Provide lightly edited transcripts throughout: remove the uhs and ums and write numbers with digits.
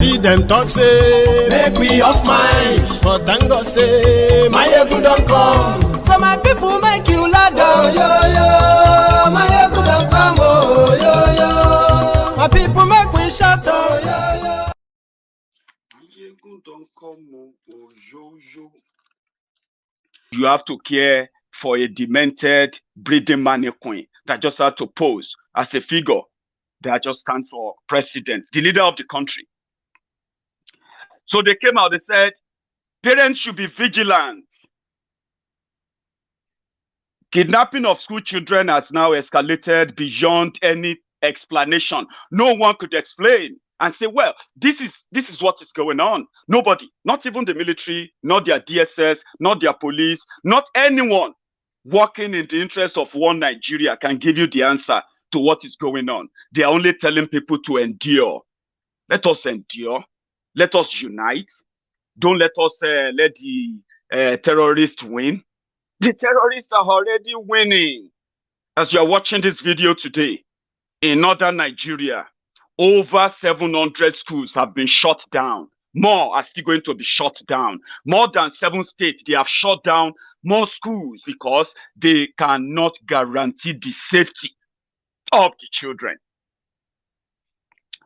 see them talk say make we off mind, but thank God say Maiyegun don come. So my people make you ladder. Oh yo yo, Maiyegun don come. Oh yo yo, my people make we shout. Oh yo yo. Maiyegun don come. Oh yo yo. You have to care for a demented breeding mannequin that just had to pose as a figure that just stands for president, the leader of the country. So they came out, they said, parents should be vigilant. Kidnapping of school children has now escalated beyond any explanation. No one could explain and say, well, this is what is going on. Nobody, not even the military, not their DSS, not their police, not anyone working in the interest of one Nigeria can give you the answer to what is going on. They are only telling people to endure. Let us endure. Let us unite. Don't let us let the terrorists win. The terrorists are already winning. As you are watching this video today, in northern Nigeria, over 700 schools have been shut down. More are still going to be shut down. More than 7 states, they have shut down more schools because they cannot guarantee the safety of the children.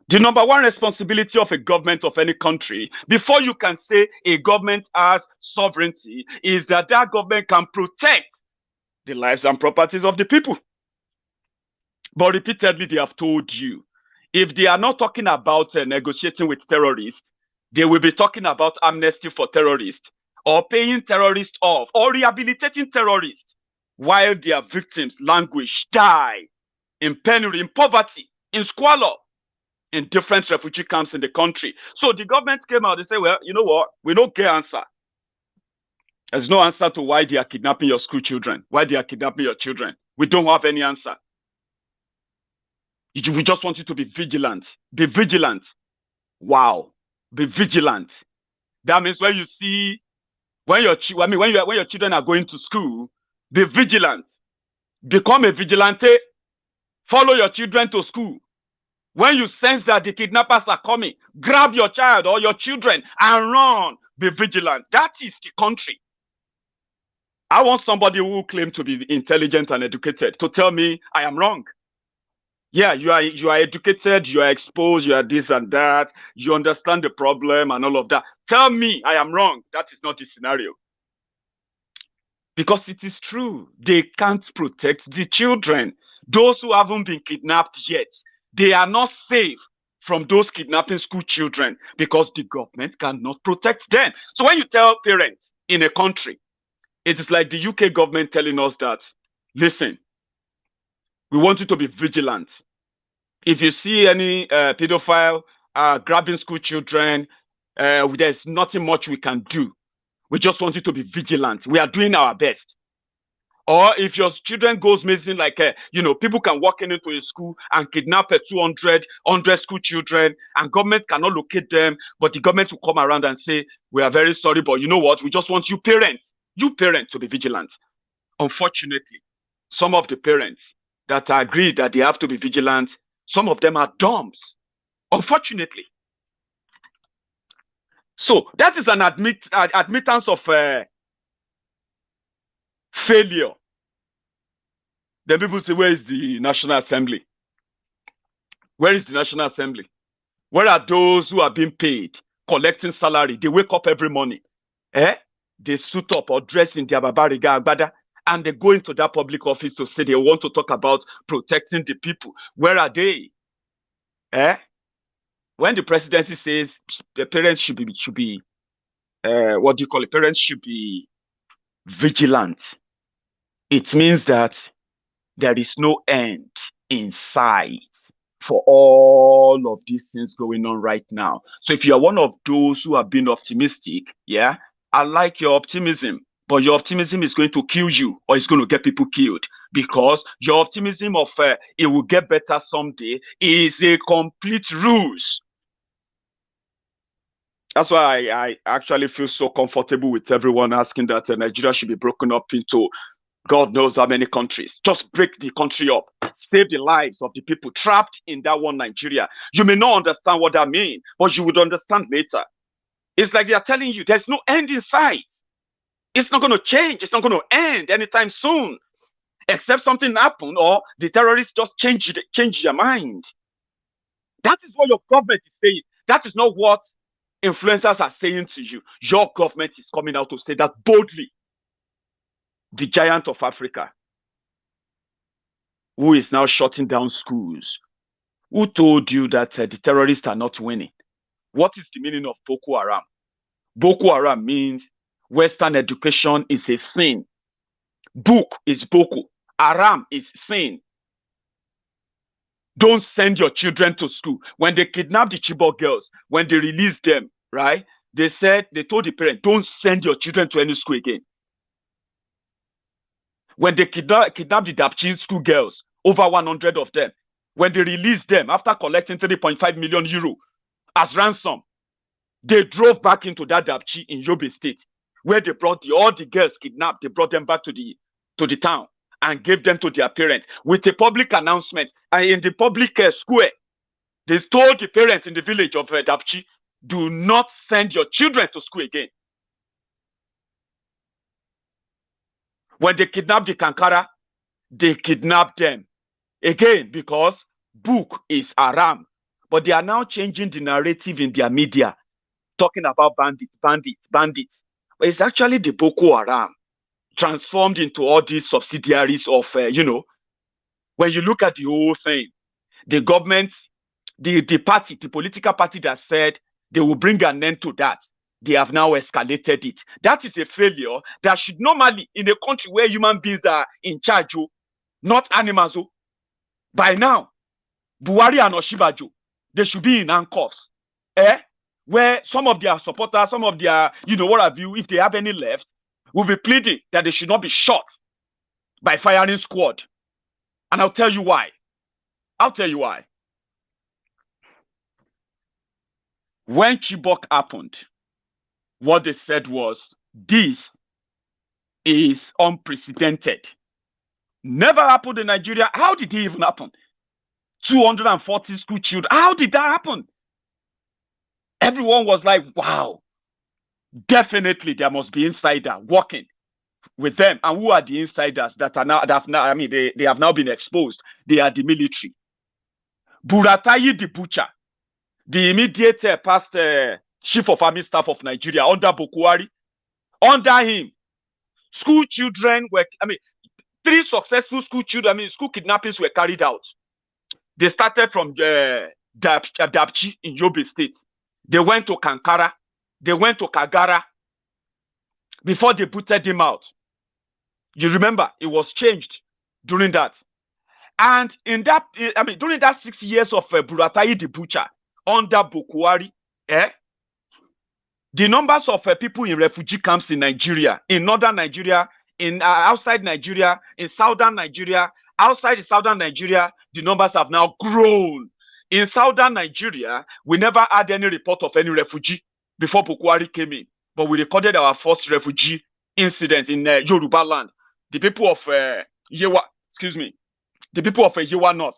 The number one responsibility of a government of any country, before you can say a government has sovereignty, is that that government can protect the lives and properties of the people. But repeatedly, they have told you, if they are not talking about negotiating with terrorists, they will be talking about amnesty for terrorists, or paying terrorists off, or rehabilitating terrorists, while their victims languish, die in penury, in poverty, in squalor, in different refugee camps in the country. So the government came out, they say, well, you know what? We don't get answer. There's no answer to why they are kidnapping your school children, why they are kidnapping your children. We don't have any answer. We just want you to be vigilant. Be vigilant. Wow. Be vigilant. That means when you see, when your children are going to school, be vigilant. Become a vigilante. Follow your children to school. When you sense that the kidnappers are coming, grab your child or your children and run. Be vigilant. That is the country. I want somebody who claims to be intelligent and educated to tell me I am wrong. Yeah, you are educated, you are exposed, you are this and that, you understand the problem and all of that. Tell me I am wrong. That is not the scenario. Because it is true. They can't protect the children. Those who haven't been kidnapped yet, they are not safe from those kidnapping school children because the government cannot protect them. So when you tell parents in a country, it is like the UK government telling us that, listen, we want you to be vigilant. If you see any pedophile grabbing school children, there's nothing much we can do. We just want you to be vigilant. We are doing our best. Or if your children goes missing, like, people can walk into a school and kidnap 200 school children and government cannot locate them, but the government will come around and say, we are very sorry, but you know what? We just want you parents to be vigilant. Unfortunately, some of the parents that agree that they have to be vigilant, some of them are dumps, unfortunately. So that is an admittance of failure. Then people say, where is the National Assembly? Where is the National Assembly? Where are those who are being paid, collecting salary? They wake up every morning. They suit up or dress in their babariga agbada, and they go into that public office to say they want to talk about protecting the people. Where are they? When the presidency says the parents should be parents should be vigilant, it means that there is no end in sight for all of these things going on right now. So if you are one of those who have been optimistic, yeah, I like your optimism, but your optimism is going to kill you, or it's going to get people killed, because your optimism of it will get better someday is a complete ruse. That's why I actually feel so comfortable with everyone asking that Nigeria should be broken up into God knows how many countries. Just break the country up. Save the lives of the people trapped in that one Nigeria. You may not understand what that means, but you would understand later. It's like they are telling you there's no end in sight. It's not going to change. It's not going to end anytime soon, except something happen or the terrorists just change their mind. That is what your government is saying. That is not what influencers are saying to you. Your government is coming out to say that boldly. The giant of Africa, who is now shutting down schools. Who told you that the terrorists are not winning? What is the meaning of Boko Haram? Boko Haram means Western education is a sin. Book is Boko. Haram is sin. Don't send your children to school. When they kidnapped the Chibok girls, when they released them, right? They told the parents, don't send your children to any school again. When they kidnapped the Dapchi school girls, over 100 of them, when they released them after collecting 3.5 million euro as ransom, they drove back into that Dapchi in Yobe State, where they brought all the girls kidnapped. They brought them back to the town and gave them to their parents with a public announcement. And in the public square, they told the parents in the village of Dapchi, do not send your children to school again. When they kidnapped the Kankara, they kidnapped them again because book is haram. But they are now changing the narrative in their media, talking about bandits. But it's actually the Boko Haram transformed into all these subsidiaries of, when you look at the whole thing, the government, the party, the political party that said they will bring an end to that, they have now escalated it. That is a failure that should normally, in a country where human beings are in charge, not animals, by now, Buhari and Oshibajo, they should be in handcuffs. Where some of their supporters, some of their, what have you, if they have any left, will be pleading that they should not be shot by firing squad. And I'll tell you why. When Chibok happened, what they said was, this is unprecedented. Never happened in Nigeria. How did it even happen? 240 school children. How did that happen? Everyone was like, wow, definitely there must be insider working with them. And who are the insiders that are now, they have now been exposed? They are the military. Buratayi the butcher, the immediate past chief of army staff of Nigeria under Buhari, under him, school children were, 3 successful school kidnappings were carried out. They started from Dapchi in Yobe State. They went to Kankara. They went to Kagara before they booted him out. You remember, it was changed during that. And in that, during that 6 years of Buratayi the butcher under Buhari, the numbers of people in refugee camps in Nigeria, in northern Nigeria, in outside Nigeria, in southern Nigeria, outside the southern Nigeria, the numbers have now grown. In southern Nigeria, we never had any report of any refugee before Buhari came in, but we recorded our first refugee incident in Yorubaland. The people of Yewa North,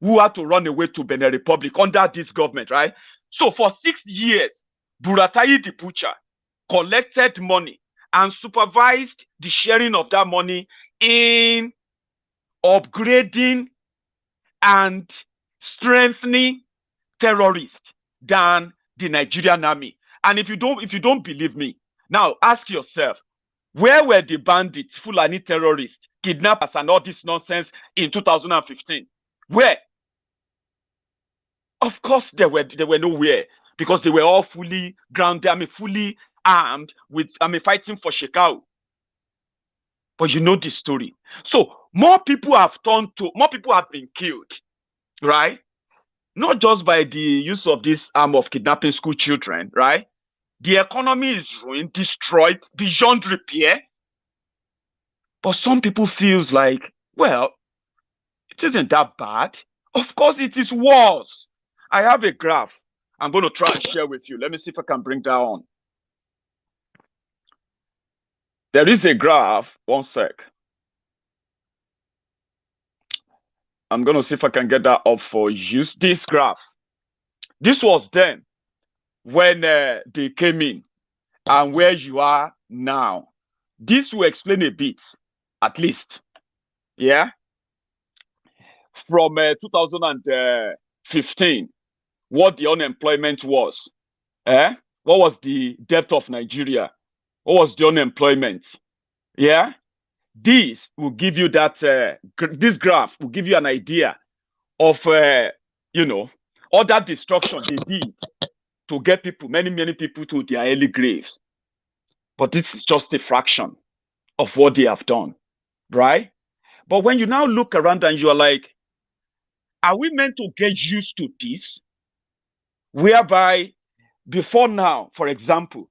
who had to run away to Benin Republic under this government, right? So for 6 years, Buratayi the butcher collected money and supervised the sharing of that money in upgrading and strengthening terrorists than the Nigerian army. And if you don't believe me, now ask yourself, where were the bandits, Fulani terrorists, kidnappers, and all this nonsense in 2015? Where? Of course, they were nowhere, because they were all fully grounded, fully armed with, fighting for Shekau. But you know the story. So more people have been killed, right? Not just by the use of this arm of kidnapping school children, right? The economy is ruined, destroyed, beyond repair. But some people feels like, well, it isn't that bad. Of course, it is worse. I have a graph I'm going to try and share with you. Let me see if I can bring that on. There is a graph. One sec. I'm going to see if I can get that up for you. This graph. This was then when they came in and where you are now. This will explain a bit, at least. Yeah. From 2015, what the unemployment was. What was the depth of Nigeria? What was the unemployment? Yeah. This will give you that, this graph will give you an idea of, you know, all that destruction they did to get people, many people to their early graves. But this is just a fraction of what they have done, right? But when you now look around and you're like, are we meant to get used to this? Whereby before now, for example,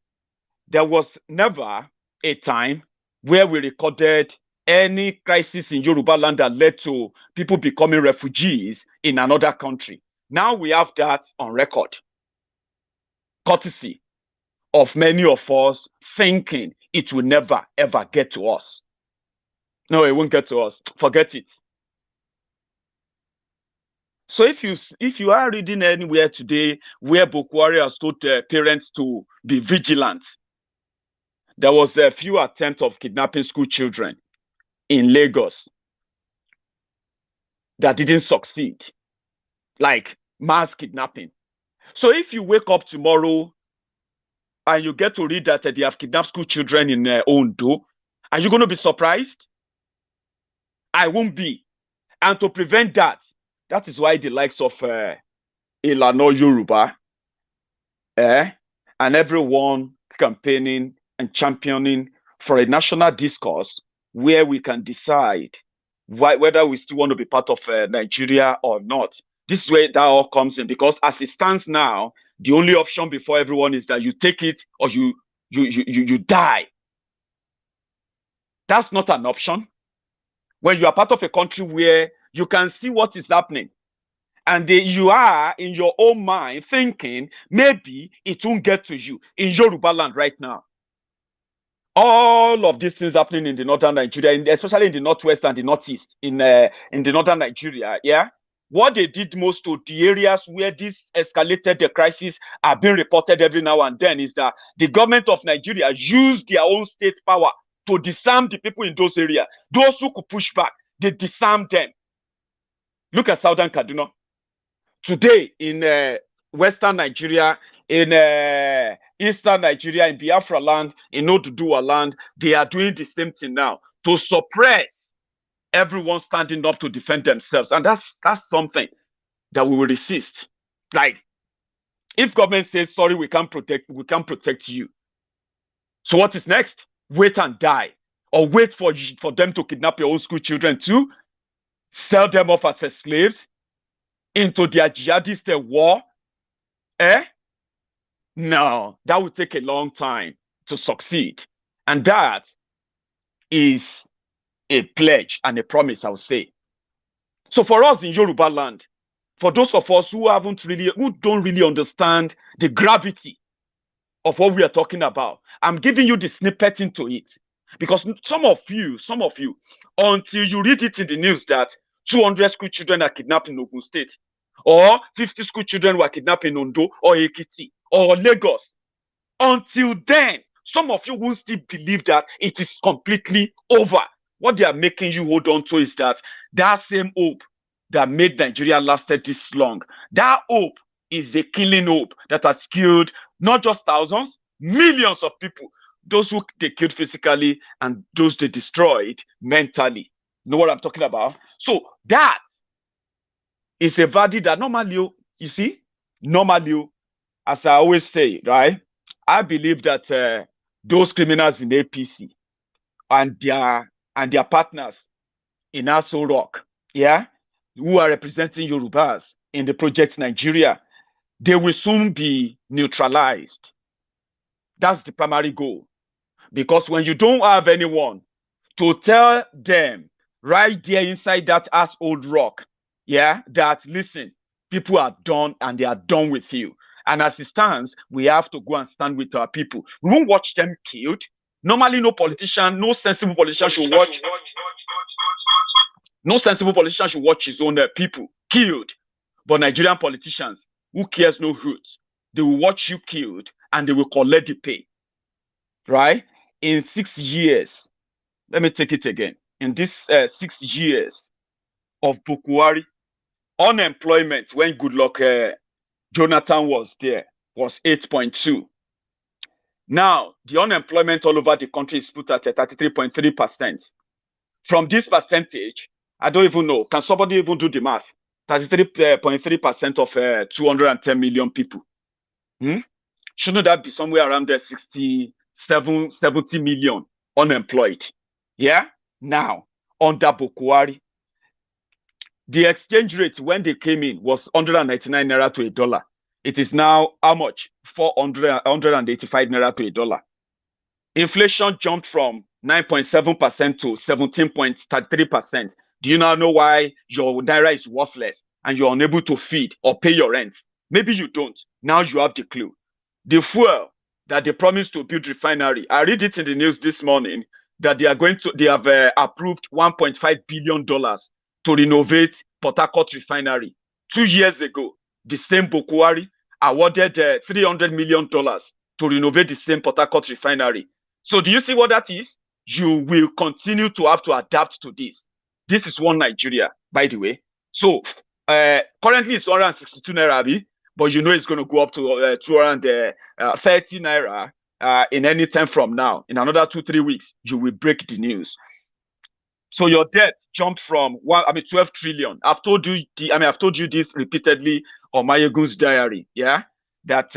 there was never a time where we recorded any crisis in Yorubaland that led to people becoming refugees in another country. Now we have that on record, courtesy of many of us thinking it will never, ever get to us. No, it won't get to us. Forget it. So if you are reading anywhere today where Kwara has told parents to be vigilant, there was a few attempts of kidnapping school children in Lagos that didn't succeed, like mass kidnapping. So if you wake up tomorrow and you get to read that they have kidnapped school children in Ondo, are you going to be surprised? I won't be. And to prevent that, that is why the likes of Ilano Yoruba and everyone campaigning and championing for a national discourse where we can decide whether we still want to be part of Nigeria or not. This is where that all comes in, because as it stands now, the only option before everyone is that you take it or you die. That's not an option. When you are part of a country where you can see what is happening, and you are in your own mind thinking maybe it won't get to you in Yorubaland right now. All of these things happening in the northern Nigeria, especially in the northwest and the northeast, in the northern Nigeria, yeah. What they did most to the areas where this escalated the crisis are being reported every now and then is that the government of Nigeria used their own state power to disarm the people in those areas. Those who could push back, they disarmed them. Look at Southern Kaduna. Today in Western Nigeria, in Eastern Nigeria, in Biafra land, in Oduduwa land, they are doing the same thing now to suppress everyone standing up to defend themselves. And that's something that we will resist. Like, if government says, sorry, we can't protect you. So what is next? Wait and die. Or wait for them to kidnap your own school children too, sell them off as slaves into their jihadist war. No, that would take a long time to succeed. And that is a pledge and a promise, I would say. So for us in Yorubaland, for those of us who don't really understand the gravity of what we are talking about, I'm giving you the snippet into it. Because some of you, until you read it in the news that 200 school children are kidnapped in Ogun State, or 50 school children were kidnapped in Ondo, or Ekiti, or Lagos, until then, some of you will still believe that it is completely over. What they are making you hold on to is that same hope that made Nigeria lasted this long, that hope is a killing hope that has killed not just thousands, millions of people. Those who they killed physically and those they destroyed mentally. You know what I'm talking about? So that is a verdict that normally, you see, as I always say, right? I believe that those criminals in APC and their partners in Aso Rock, yeah, who are representing Yorubas in the Project Nigeria, they will soon be neutralized. That's the primary goal. Because when you don't have anyone to tell them right there inside that old rock, yeah, that listen, people are done and they are done with you. And as it stands, we have to go and stand with our people. We won't watch them killed. Normally, no politician, no sensible politician should watch. No sensible politician should watch his own people killed. But Nigerian politicians, who cares no hoots, they will watch you killed and they will collect the pay. Right? In 6 years, let me take it again. In this 6 years of Bukwari, unemployment when Goodluck Jonathan was there was 8.2. Now, the unemployment all over the country is put at 33.3%. From this percentage, I don't even know. Can somebody even do the math? 33.3% of 210 million people. Shouldn't that be somewhere around there 70 million unemployed? Yeah? Now, under Bukwari, the exchange rate when they came in was 199 naira to $1. It is now how much? 185 naira to $1. Inflation jumped from 9.7% to 17.33%. Do you now know why your naira is worthless and you're unable to feed or pay your rent? Maybe you don't. Now you have the clue. The fuel that they promised to build refinery, I read it in the news this morning that they have approved $1.5 billion to renovate Port Harcourt refinery. 2 years ago, the same Bukwari awarded $300 million to renovate the same Port Harcourt refinery. So do you see what that is? You will continue to have to adapt to this. This is one Nigeria, by the way. So currently it's 162 naira, but you know it's going to go up to 230 naira in any time from now. In another 2-3 weeks, you will break the news. So your debt jumped from 12 trillion. I've told you this repeatedly on Maiyegun's diary. Yeah, that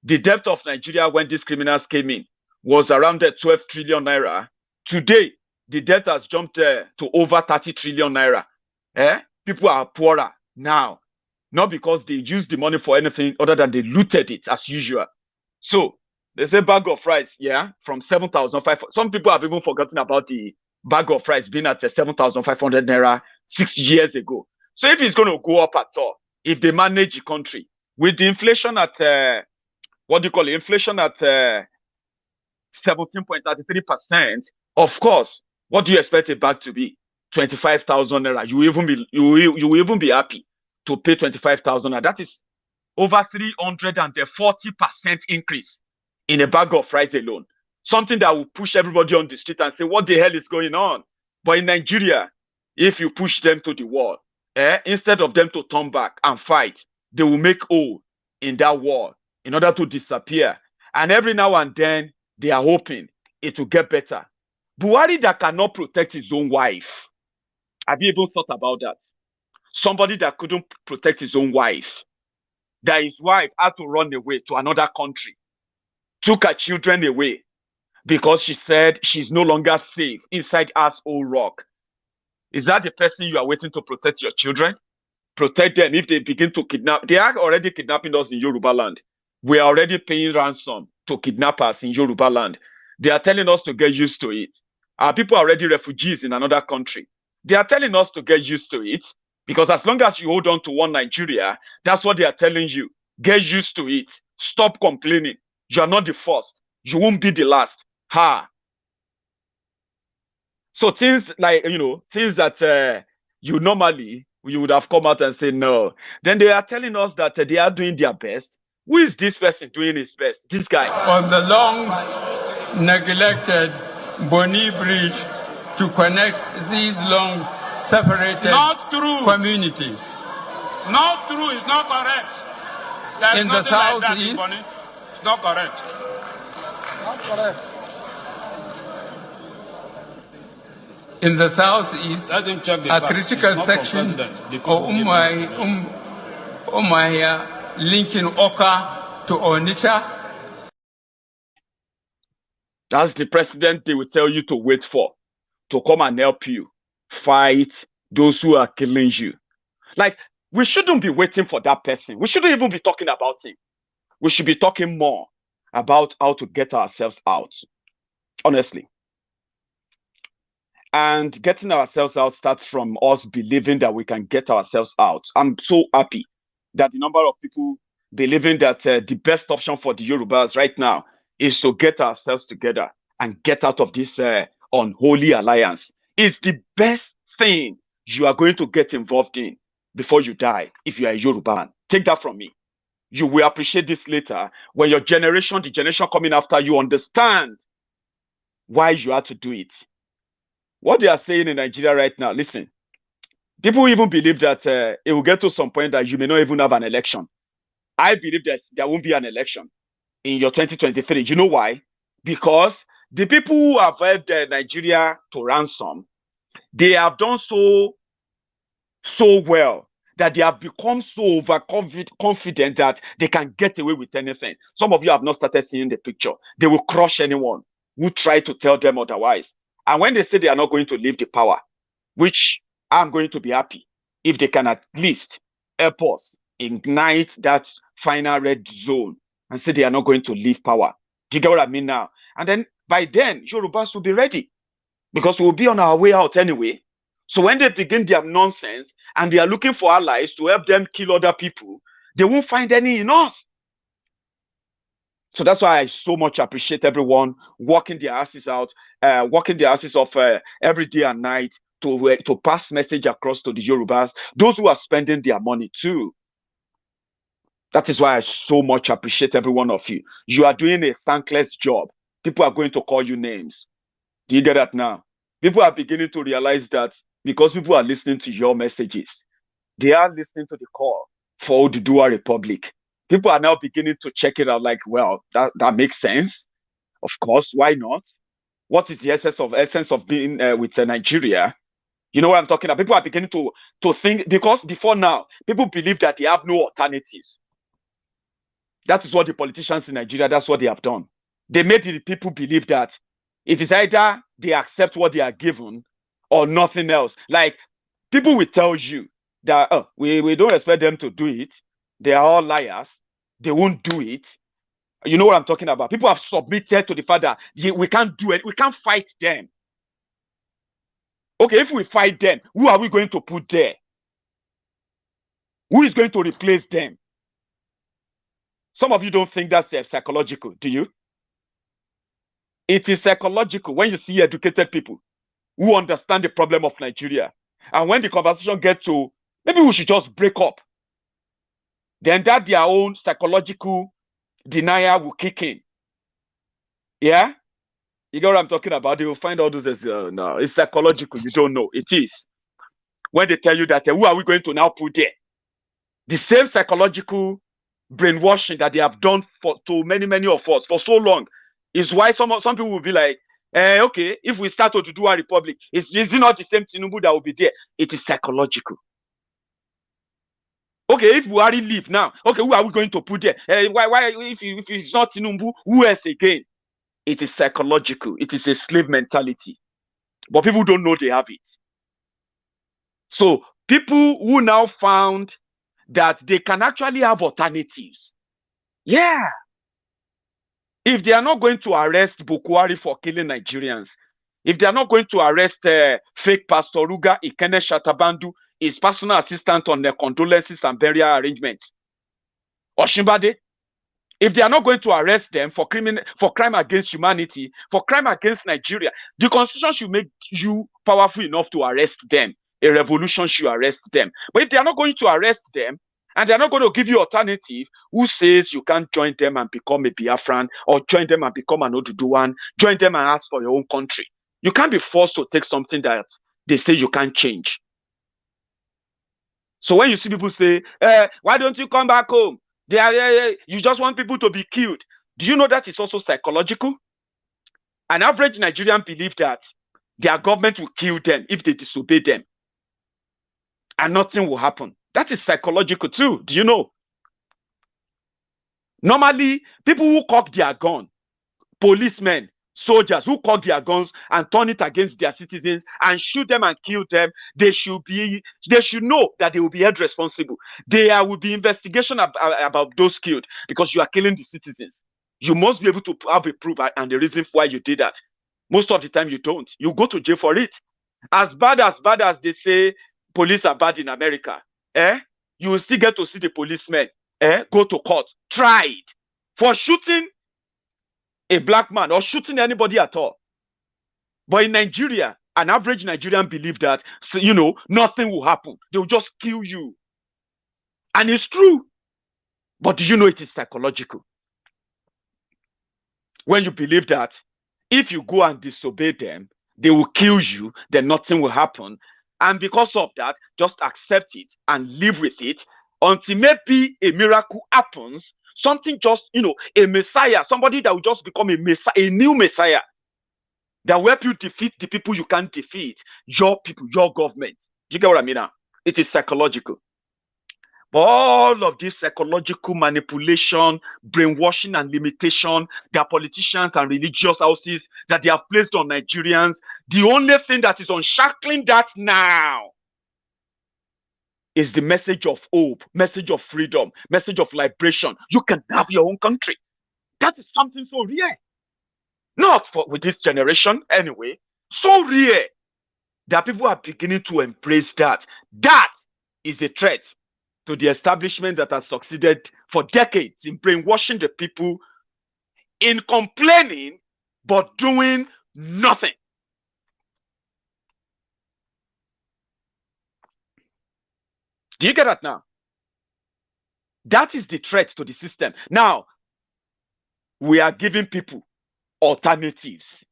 the debt of Nigeria when these criminals came in was around 12 trillion naira. Today, the debt has jumped to over 30 trillion naira. People are poorer now, not because they used the money for anything other than they looted it as usual. So there's a bag of rice, yeah, from 7,500. Some people have even forgotten about the bag of rice being at 7,500 naira 6 years ago. So if it's going to go up at all, if they manage the country with the inflation at inflation at 17.33%, of course, what do you expect a bag to be? 25,000 naira. You will even be happy to pay 25,000 naira. That is over 340% increase in a bag of rice alone. Something that will push everybody on the street and say, what the hell is going on? But in Nigeria, if you push them to the wall, instead of them to turn back and fight, they will make hole in that wall in order to disappear. And every now and then, they are hoping it will get better. Buhari that cannot protect his own wife. Have you even thought about that? Somebody that couldn't protect his own wife. That his wife had to run away to another country. Took her children away because she said she's no longer safe inside Asshole Rock. Is that the person you are waiting to protect your children? Protect them if they begin to kidnap. They are already kidnapping us in Yorubaland. We are already paying ransom to kidnappers in Yorubaland. They are telling us to get used to it. Our people are already refugees in another country. They are telling us to get used to it because as long as you hold on to one Nigeria, that's what they are telling you. Get used to it. Stop complaining. You are not the first. You won't be the last. Ha. So things like, things that you normally, you would have come out and say no. Then they are telling us that they are doing their best. Who is this person doing his best? This guy. On the long neglected Boni Bridge to connect these long separated communities. Not true, it's not correct. There's in the southeast, like it's not correct. Not correct. In the southeast, a critical section of Umaya linking Oka to Onitsha. That's the president they will tell you to wait for, to come and help you fight those who are killing you. Like, we shouldn't be waiting for that person. We shouldn't even be talking about him. We should be talking more about how to get ourselves out, honestly. And getting ourselves out starts from us believing that we can get ourselves out. I'm so happy that the number of people believing that the best option for the Yorubas right now is to get ourselves together and get out of this unholy alliance. It's the best thing you are going to get involved in before you die if you are a Yorubaland. Take that from me. You will appreciate this later when your generation, the generation coming after you, understand why you have to do it. What they are saying in Nigeria right now, listen, people even believe that it will get to some point that you may not even have an election. I believe that there won't be an election in your 2023. You know why? Because the people who have held Nigeria to ransom, they have done so well that they have become so overconfident that they can get away with anything. Some of you have not started seeing the picture. They will crush anyone who try to tell them otherwise. And when they say they are not going to leave the power, which I'm going to be happy if they can at least help us ignite that final red zone and say they are not going to leave power. Do you get what I mean now? And then by then, Yorubas will be ready because we'll be on our way out anyway. So when they begin their nonsense and they are looking for allies to help them kill other people, they won't find any in us. So that's why I so much appreciate everyone working their asses out, working their asses off every day and night to pass message across to the Yorubas, those who are spending their money too. That is why I so much appreciate every one of you. You are doing a thankless job. People are going to call you names. Do you get that now? People are beginning to realize that because people are listening to your messages, they are listening to the call for Oduduwa Republic. People are now beginning to check it out like, well, that makes sense. Of course, why not? What is the essence of being with Nigeria? You know what I'm talking about? People are beginning to think, because before now, people believe that they have no alternatives. That is what the politicians in Nigeria, that's what they have done. They made the people believe that it is either they accept what they are given or nothing else. Like, people will tell you that we don't expect them to do it. They are all liars. They won't do it. You know what I'm talking about? People have submitted to the fact that we can't do it. We can't fight them. Okay, if we fight them, who are we going to put there? Who is going to replace them? Some of you don't think that's psychological, do you? It is psychological when you see educated people who understand the problem of Nigeria. And when the conversation gets to, maybe we should just break up, then that their own psychological denial will kick in. Yeah? You know what I'm talking about? They will find all those as, no, it's psychological. You don't know. It is. When they tell you that, who are we going to now put there? The same psychological brainwashing that they have done to many of us for so long is why some people will be like, okay, if we start to do a republic, is it not the same Tinubu that will be there? It is psychological. Okay, if Buhari leave now, okay, who are we going to put there? Why if it's not Tinubu, who else again? It is psychological. It is a slave mentality. But people don't know they have it. So people who now found that they can actually have alternatives. Yeah. If they are not going to arrest Bukwari for killing Nigerians, if they are not going to arrest fake Pastor Ruga Ikene Shatabandu, his personal assistant on the condolences and burial arrangement, Oshimbade, if they are not going to arrest them for crime against humanity, for crime against Nigeria, the constitution should make you powerful enough to arrest them. A revolution should arrest them. But if they are not going to arrest them, and they're not going to give you alternative, who says you can't join them and become a Biafran, or join them and become an Oduduwan, join them and ask for your own country? You can't be forced to take something that they say you can't change. So when you see people say, why don't you come back home? You just want people to be killed. Do you know that is also psychological? An average Nigerian believes that their government will kill them if they disobey them. And nothing will happen. That is psychological too. Do you know? Normally, people who cock their gun, policemen, soldiers who cock their guns and turn it against their citizens and shoot them and kill them, they should know that they will be held responsible. There will be investigation about those killed because you are killing the citizens. You must be able to have a proof and the reason why you did that. Most of the time you don't. You go to jail for it. As bad as they say police are bad in America, you will still get to see the policemen go to court, tried for shooting a black man or shooting anybody at all. But in Nigeria, an average Nigerian believes that, you know, nothing will happen. They will just kill you. And it's true. But do you know it is psychological? When you believe that if you go and disobey them, they will kill you, then nothing will happen. And because of that, just accept it and live with it until maybe a miracle happens. Something just, you know, a Messiah, somebody that will just become a Messiah, a new Messiah, that will help you defeat the people you can't defeat, your people, your government. Do you get what I mean now? It is psychological. But all of this psychological manipulation, brainwashing, and limitation that politicians and religious houses that they have placed on Nigerians, the only thing that is unshackling that now is the message of hope, message of freedom, message of liberation. You can have your own country. That is something so rare. Not for with this generation anyway. So rare that people are beginning to embrace that. That is a threat to the establishment that has succeeded for decades in brainwashing the people, in complaining, but doing nothing. Do you get that now? That is the threat to the system. Now, we are giving people alternatives.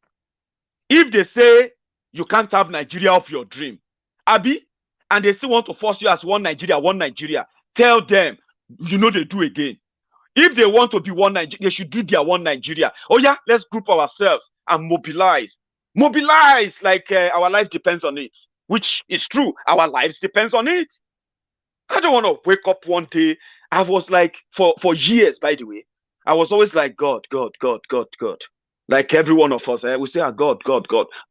If they say you can't have Nigeria of your dream, Abi, and they still want to force you as one Nigeria, tell them, you know they do again. If they want to be one Nigeria, they should do their one Nigeria. Oh yeah, let's group ourselves and mobilize. Mobilize like our life depends on it, which is true. Our lives depends on it. I don't want to wake up one day. I was like, for years, by the way, I was always like, God. Like every one of us, we say, God,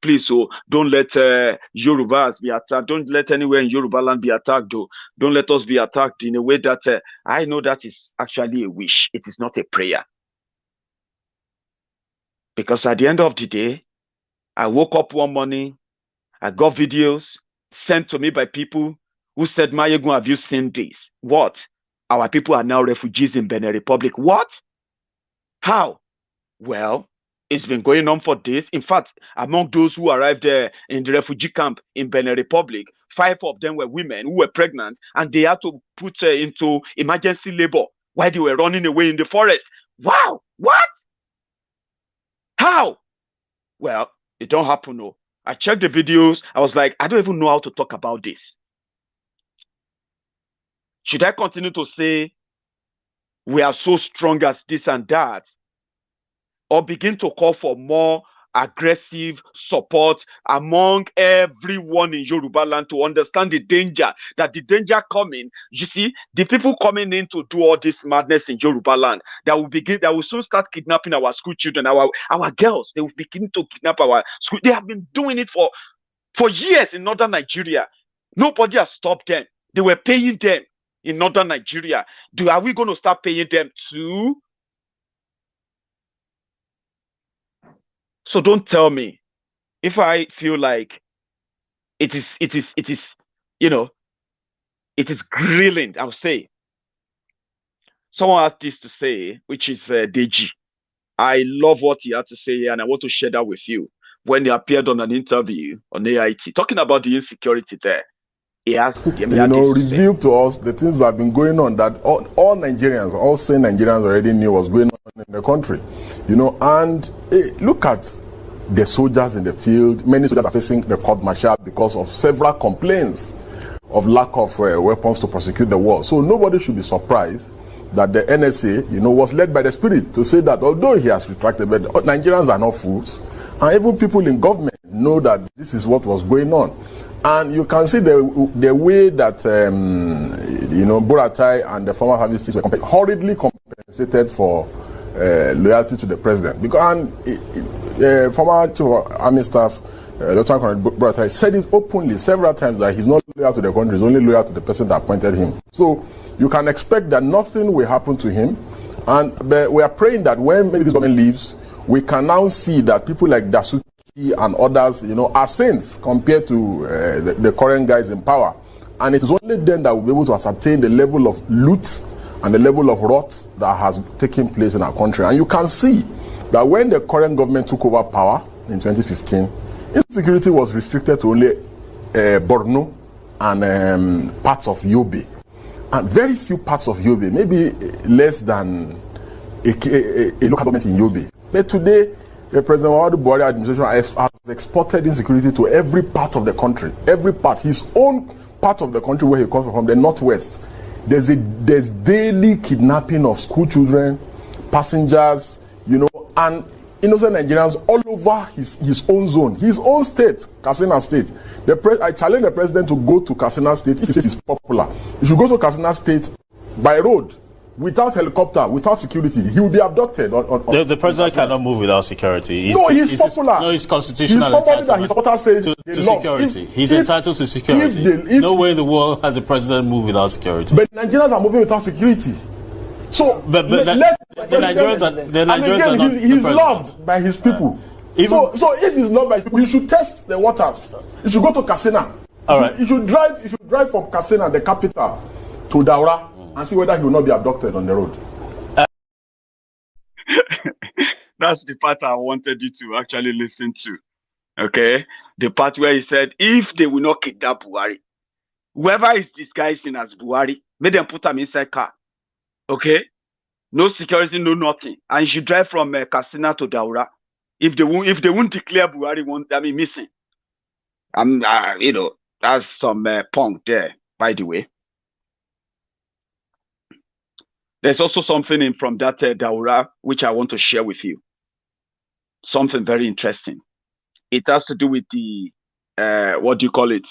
please, so don't let Yorubas be attacked. Don't let anywhere in Yorubaland be attacked, though. Don't let us be attacked in a way that I know that is actually a wish. It is not a prayer. Because at the end of the day, I woke up one morning, I got videos sent to me by people who said, Maiyegun, have you seen this? What? Our people are now refugees in Benin Republic. What? How? Well, it's been going on for days. In fact, among those who arrived in the refugee camp in Benin Republic, 5 of them were women who were pregnant, and they had to put into emergency labor while they were running away in the forest. Wow! What? How? Well, it don't happen, no. I checked the videos. I was like, I don't even know how to talk about this. Should I continue to say we are so strong as this and that? Or begin to call for more aggressive support among everyone in Yorubaland to understand the danger, that the danger coming, you see, the people coming in to do all this madness in Yorubaland, that will soon start kidnapping our school children, our girls. They will begin to kidnap our school. They have been doing it for years in northern Nigeria. Nobody has stopped them. They were paying them in northern Nigeria. Are we going to start paying them too? So don't tell me if I feel like it is, you know, it is grilling, I'll say. Someone had this to say, which is Deji. I love what he had to say, and I want to share that with you. When he appeared on an interview on AIT, talking about the insecurity there, he asked, revealed to us the things that have been going on that all Nigerians, all sane Nigerians already knew was going on in the country. And look at the soldiers in the field. Many soldiers are facing the court martial because of several complaints of lack of weapons to prosecute the war. So nobody should be surprised that the NSA, was led by the Spirit to say that although he has retracted, but Nigerians are not fools, and even people in government know that this is what was going on. And you can see the way that Buratai and the former Harvest chiefs were hurriedly compensated for loyalty to the president. Because former Chief of Army Staff, Lieutenant Colonel Buratai, said it openly several times that he's not loyal to the country, he's only loyal to the person that appointed him. So you can expect that nothing will happen to him. And we are praying that when maybe this government leaves, we can now see that people like Dasuki and others, are saints compared to the current guys in power. And it is only then that we'll be able to ascertain the level of loot and the level of rot that has taken place in our country. And you can see that when the current government took over power in 2015, insecurity was restricted to only Borno and parts of Yobe. And very few parts of Yobe, maybe less than a local government in Yobe. But today, the President Muhammadu Buhari administration has exported insecurity to every part of the country. Every part, his own part of the country where he comes from, the northwest. There's daily kidnapping of school children, passengers, you know, and innocent Nigerians all over his own zone, his own state, Katsina State. I challenge the president to go to Katsina State if he says it's popular. He should go to Katsina State by road, without helicopter, without security. He will be abducted. The president cannot move without security. He's popular. No, he's constitutional. He's somebody that his supporters say to security. He's entitled to security. No way in the world has a president move without security. But Nigerians are moving without security. So, the Nigerians are not. He's loved by his people. So if he's loved by his people, you should test the waters. You should go to Katsina. You should drive from Katsina, the capital, to Daura, and see whether he will not be abducted on the road. That's the part I wanted you to actually listen to. Okay? The part where he said, if they will not kidnap Buhari, whoever is disguising as Buhari, make them put him inside car. Okay? No security, no nothing. And you should drive from Katsina to Daura. If they won't declare Buhari missing. That's some punk there, by the way. There's also something from that Daura which I want to share with you. Something very interesting. It has to do with the what do you call it?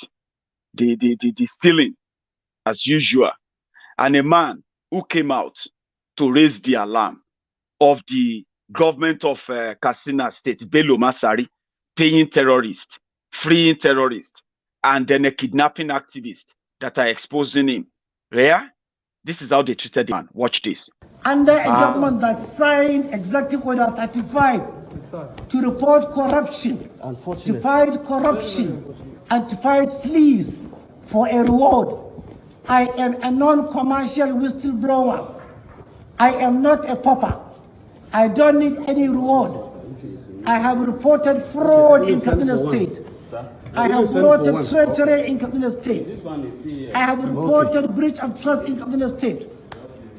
The stealing, as usual. And a man who came out to raise the alarm of the government of Katsina State, Bello Masari, paying terrorists, freeing terrorists, and then a kidnapping activist that are exposing him. Yeah? This is how they treated the man. Watch this. Under a government that signed Executive Order 35 to report corruption, to fight corruption, and to fight sleaze for a reward. I am a non-commercial whistleblower. I am not a pauper. I don't need any reward. I have reported fraud in Kaduna State. I have reported treachery in Kaduna State. I have reported breach of trust in Kaduna State.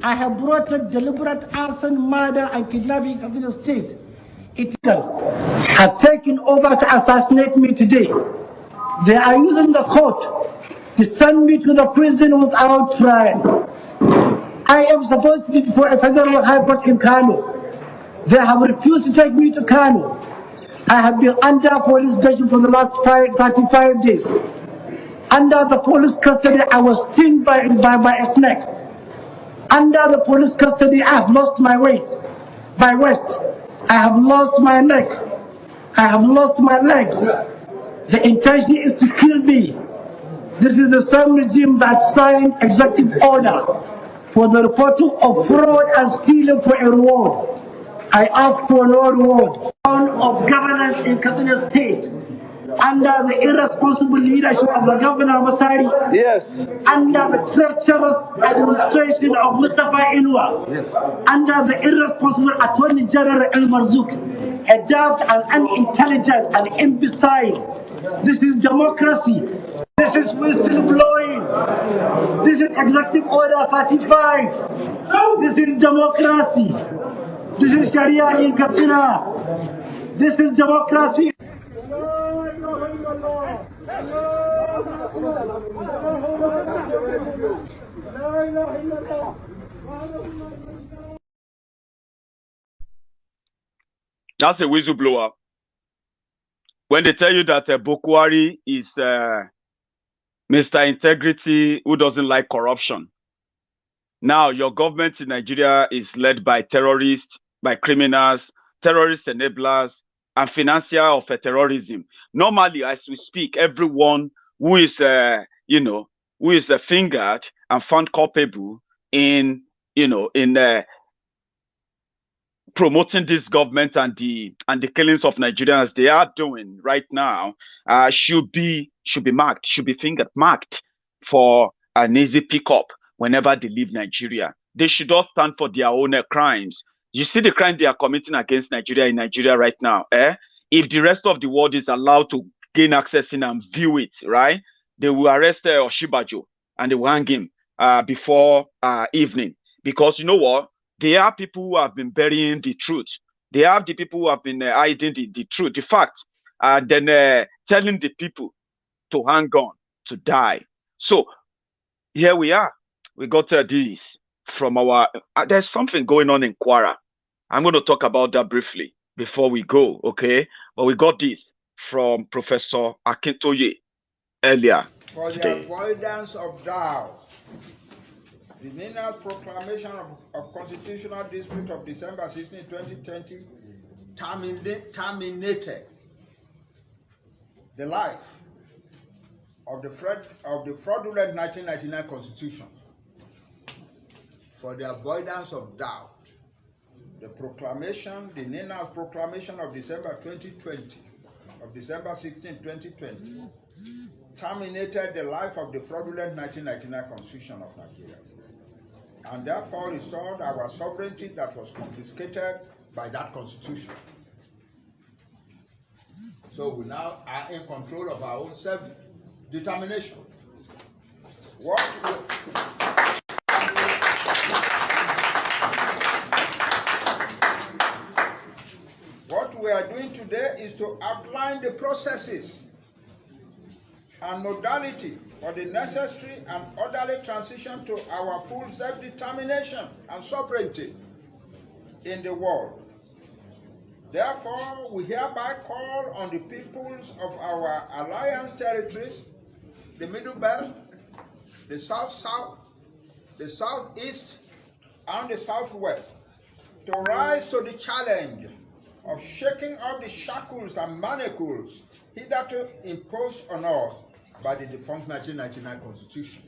I have reported deliberate arson, murder, and kidnapping in Kaduna State. It have taken over to assassinate me today. They are using the court to send me to the prison without trial. I am supposed to be before a federal high court in Kano. They have refused to take me to Kano. I have been under police station for the last 35 days. Under the police custody, I was stung by a snake. Under the police custody, I have lost my weight, my waist. I have lost my neck. I have lost my legs. The intention is to kill me. This is the same regime that signed executive order for the reporting of fraud and stealing for a reward. I ask for no reward. Of governance in Kaduna State, under the irresponsible leadership of the Governor Masari, yes, under the treacherous administration of Mustafa Inua, yes, under the irresponsible Attorney General El Marzouk, a daft and unintelligent and imbecile. This is democracy. This is whistleblowing. This is Executive Order 35. This is democracy. This is Sharia in Kaduna. This is democracy. That's a whistleblower. When they tell you that Bokwari is Mr. Integrity who doesn't like corruption. Now, your government in Nigeria is led by terrorists, by criminals, terrorist enablers, and financier of terrorism. Normally, as we speak, everyone who is, who is fingered and found culpable in, promoting this government and the killings of Nigerians they are doing right now, should be marked, should be marked for an easy pickup whenever they leave Nigeria. They should all stand for their own crimes. You see the crime they are committing against Nigeria in Nigeria right now. If the rest of the world is allowed to gain access in and view it, right, they will arrest Oshibajo and they will hang him before evening. Because you know what? They are people who have been burying the truth. They are the people who have been hiding the truth, the facts, and then telling the people to hang on, to die. So here we are. We got this from our. There's something going on in Kwara. I'm going to talk about that briefly before we go, okay? But we got this from Professor Akintoye earlier for today. The avoidance of doubt, the Nina's proclamation of constitutional dispute of December 16, 2020 terminated the life of the fraudulent 1999 constitution. For the avoidance of doubt, the proclamation, the Nina's proclamation of December 2020, of December 16, 2020, terminated the life of the fraudulent 1999 constitution of Nigeria, and therefore restored our sovereignty that was confiscated by that constitution. So we now are in control of our own self-determination. What we are doing today is to outline the processes and modality for the necessary and orderly transition to our full self-determination and sovereignty in the world. Therefore, we hereby call on the peoples of our alliance territories, the Middle Belt, the South-South, the Southeast, and the Southwest, to rise to the challenge of shaking off the shackles and manacles hitherto imposed on us by the defunct 1999 Constitution.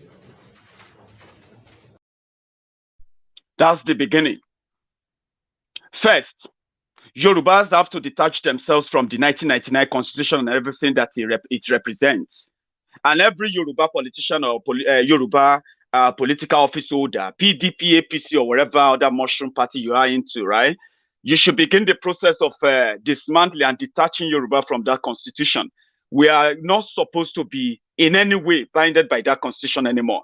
That's the beginning. First, Yorubas have to detach themselves from the 1999 Constitution and everything that it represents. And every Yoruba politician or Yoruba political office holder, PDP, APC, or whatever other mushroom party you are into, right? You should begin the process of dismantling and detaching Yoruba from that constitution. We are not supposed to be in any way binded by that constitution anymore.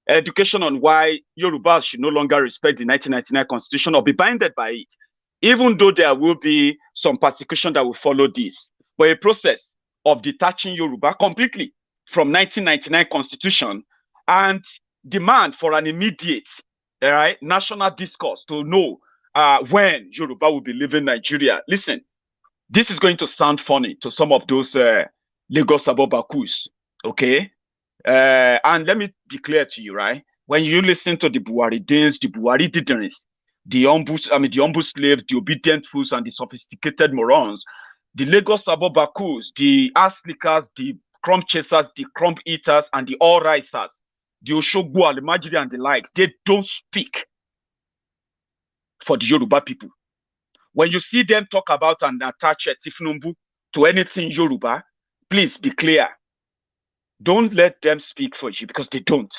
Education on why Yorubas should no longer respect the 1999 constitution or be binded by it, even though there will be some persecution that will follow this. But a process of detaching Yoruba completely from 1999 constitution and demand for an immediate national discourse to know when Yoruba will be leaving Nigeria. Listen, this is going to sound funny to some of those Lagos Abobakus, okay? And let me be clear to you, right? When you listen to the Buhari Dins, the Buhari Didens, the humble slaves, the obedient fools, and the sophisticated morons, the Lagos Abobakus, the ass lickers, the crumb chasers, the crumb eaters, and the all-risers, the Oshogbo, Alimajiri, and the likes, they don't speak for the Yoruba people. When you see them talk about and attach Tifnumbu to anything Yoruba, please be clear. Don't let them speak for you because they don't.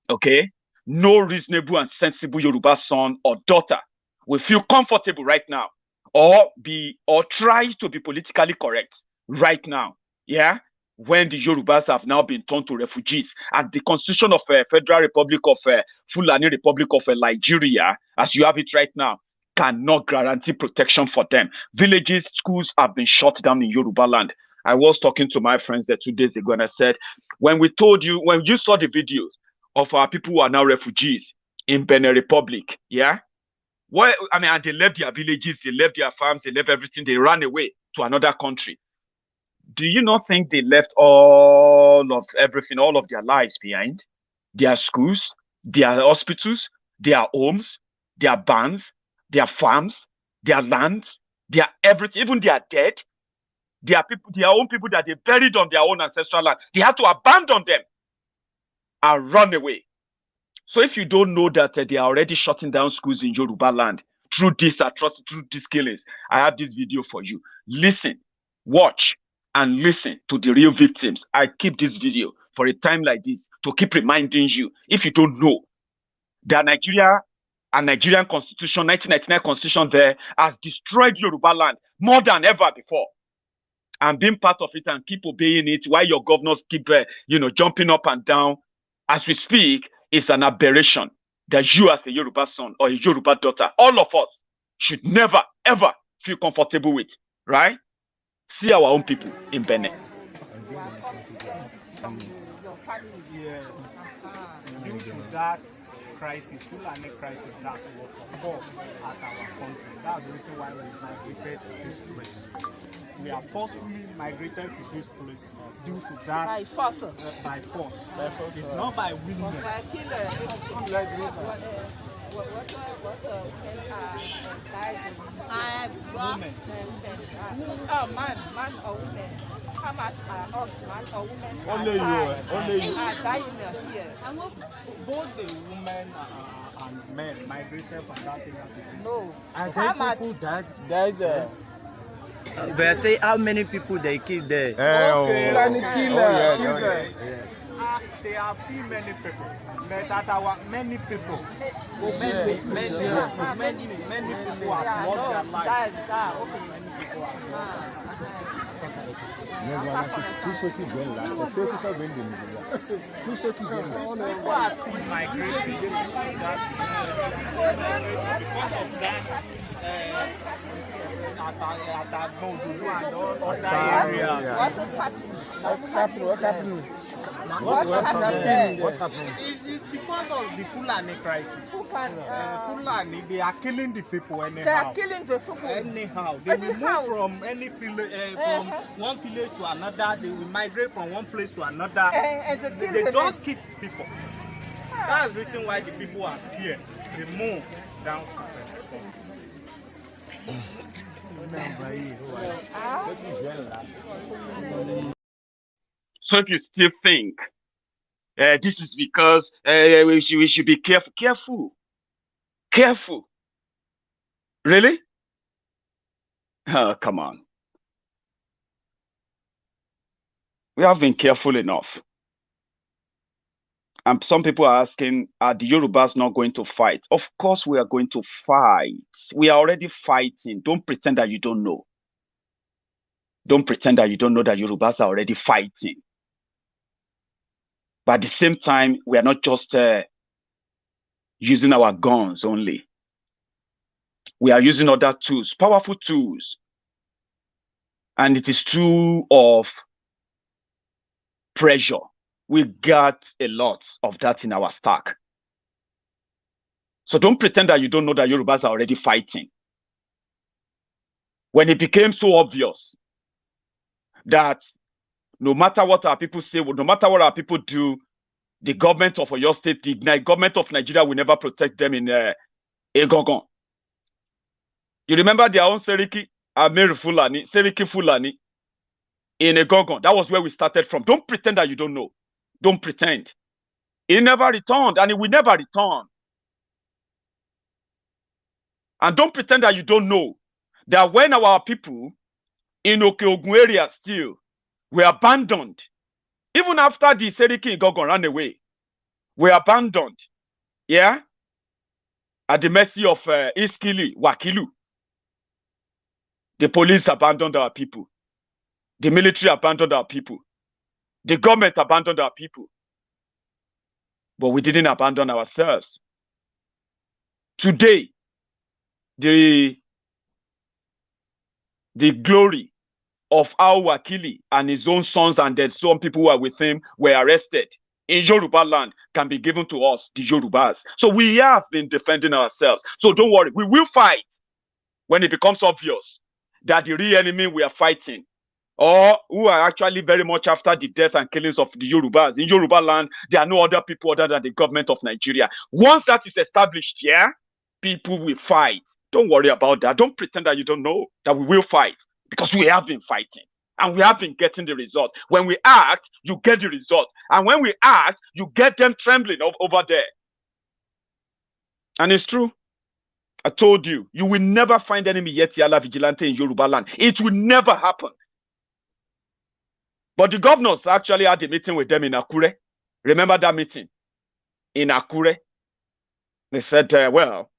Okay? No reasonable and sensible Yoruba son or daughter will feel comfortable right now or try to be politically correct right now. Yeah? When the Yorubas have now been turned to refugees and the constitution of Federal Republic of Fulani Republic of Nigeria, as you have it right now, cannot guarantee protection for them. Villages, schools have been shut down in Yorubaland. I was talking to my friends there 2 days ago and I said, when you saw the videos of our people who are now refugees in Benin Republic, yeah? And they left their villages, they left their farms, they left everything, they ran away to another country. Do you not think they left all of everything, all of their lives behind? Their schools, their hospitals, their homes, their barns, their farms, their lands, their everything, even their dead, their people, their own people that they buried on their own ancestral land. They had to abandon them and run away. So if you don't know that they are already shutting down schools in Yorubaland through this atrocity, through these killings, I have this video for you. Listen, watch, and listen to the real victims. I keep this video for a time like this to keep reminding you, if you don't know, that Nigeria And Nigerian constitution, 1999 constitution there, has destroyed Yorubaland more than ever before. And being part of it and keep obeying it while your governors keep, jumping up and down as we speak is an aberration that you as a Yoruba son or a Yoruba daughter, all of us should never, ever feel comfortable with, right? See our own people in Benin. Due to that crisis, Fulani crisis that was occurred at our country, that's the reason why we migrated to this place. We are forcefully migrated to this place due to that. By force. By force. It's not by willingness. Women. Man or women. How much are us, man or women? Only you. Dying here. Both the women and men migrated from that area to this. No. And then people died. But I say how many people they kill there? There are few many people. But that our many people. Many people have lost their lives. Many people have lost their lives. People are still migrating because of that. At Mobilization and all other areas. What happened? It's because of the Fulani crisis. Fulani, they are killing the people anyhow. They are killing the people anyhow. They will move from any from one village to another. They will migrate from one place to another. They just keep people. That's the reason why the people are scared. They move down to the So if you still think this is because we should be careful. Really? Oh, come on. We have been careful enough. And some people are asking, are the Yorubas not going to fight? Of course we are going to fight. We are already fighting. Don't pretend that you don't know. Don't pretend that you don't know that Yorubas are already fighting. But at the same time, we are not just using our guns only. We are using other tools, powerful tools. And it is true of pressure. We got a lot of that in our stack. So don't pretend that you don't know that Yorubas are already fighting. When it became so obvious that no matter what our people say, no matter what our people do, the government of Oyo State, the government of Nigeria will never protect them in Egongon. You remember their own Seriki Fulani in Egongon. That was where we started from. Don't pretend that you don't know. Don't pretend. He never returned, and he will never return. And don't pretend that you don't know that when our people in Okeogun area still were abandoned, even after the Seriki Igogon ran away, were abandoned, yeah, at the mercy of Iskili, Wakilu. The police abandoned our people. The military abandoned our people. The government abandoned our people. But we didn't abandon ourselves. Today, the glory of how Wakili and his own sons and then some people who are with him were arrested in Yorubaland can be given to us, the Yorubas. So we have been defending ourselves. So don't worry, we will fight when it becomes obvious that the real enemy we are fighting, or who are actually very much after the death and killings of the Yorubas. In Yorubaland, there are no other people other than the government of Nigeria. Once that is established, yeah, people will fight. Don't worry about that. Don't pretend that you don't know that we will fight, because we have been fighting and we have been getting the result. When we act, you get the result. And when we act, you get them trembling over there. And it's true. I told you, you will never find enemy yet Yala vigilante in Yorubaland. It will never happen. But the governors actually had a meeting with them in Akure. Remember that meeting? In Akure. They said, well,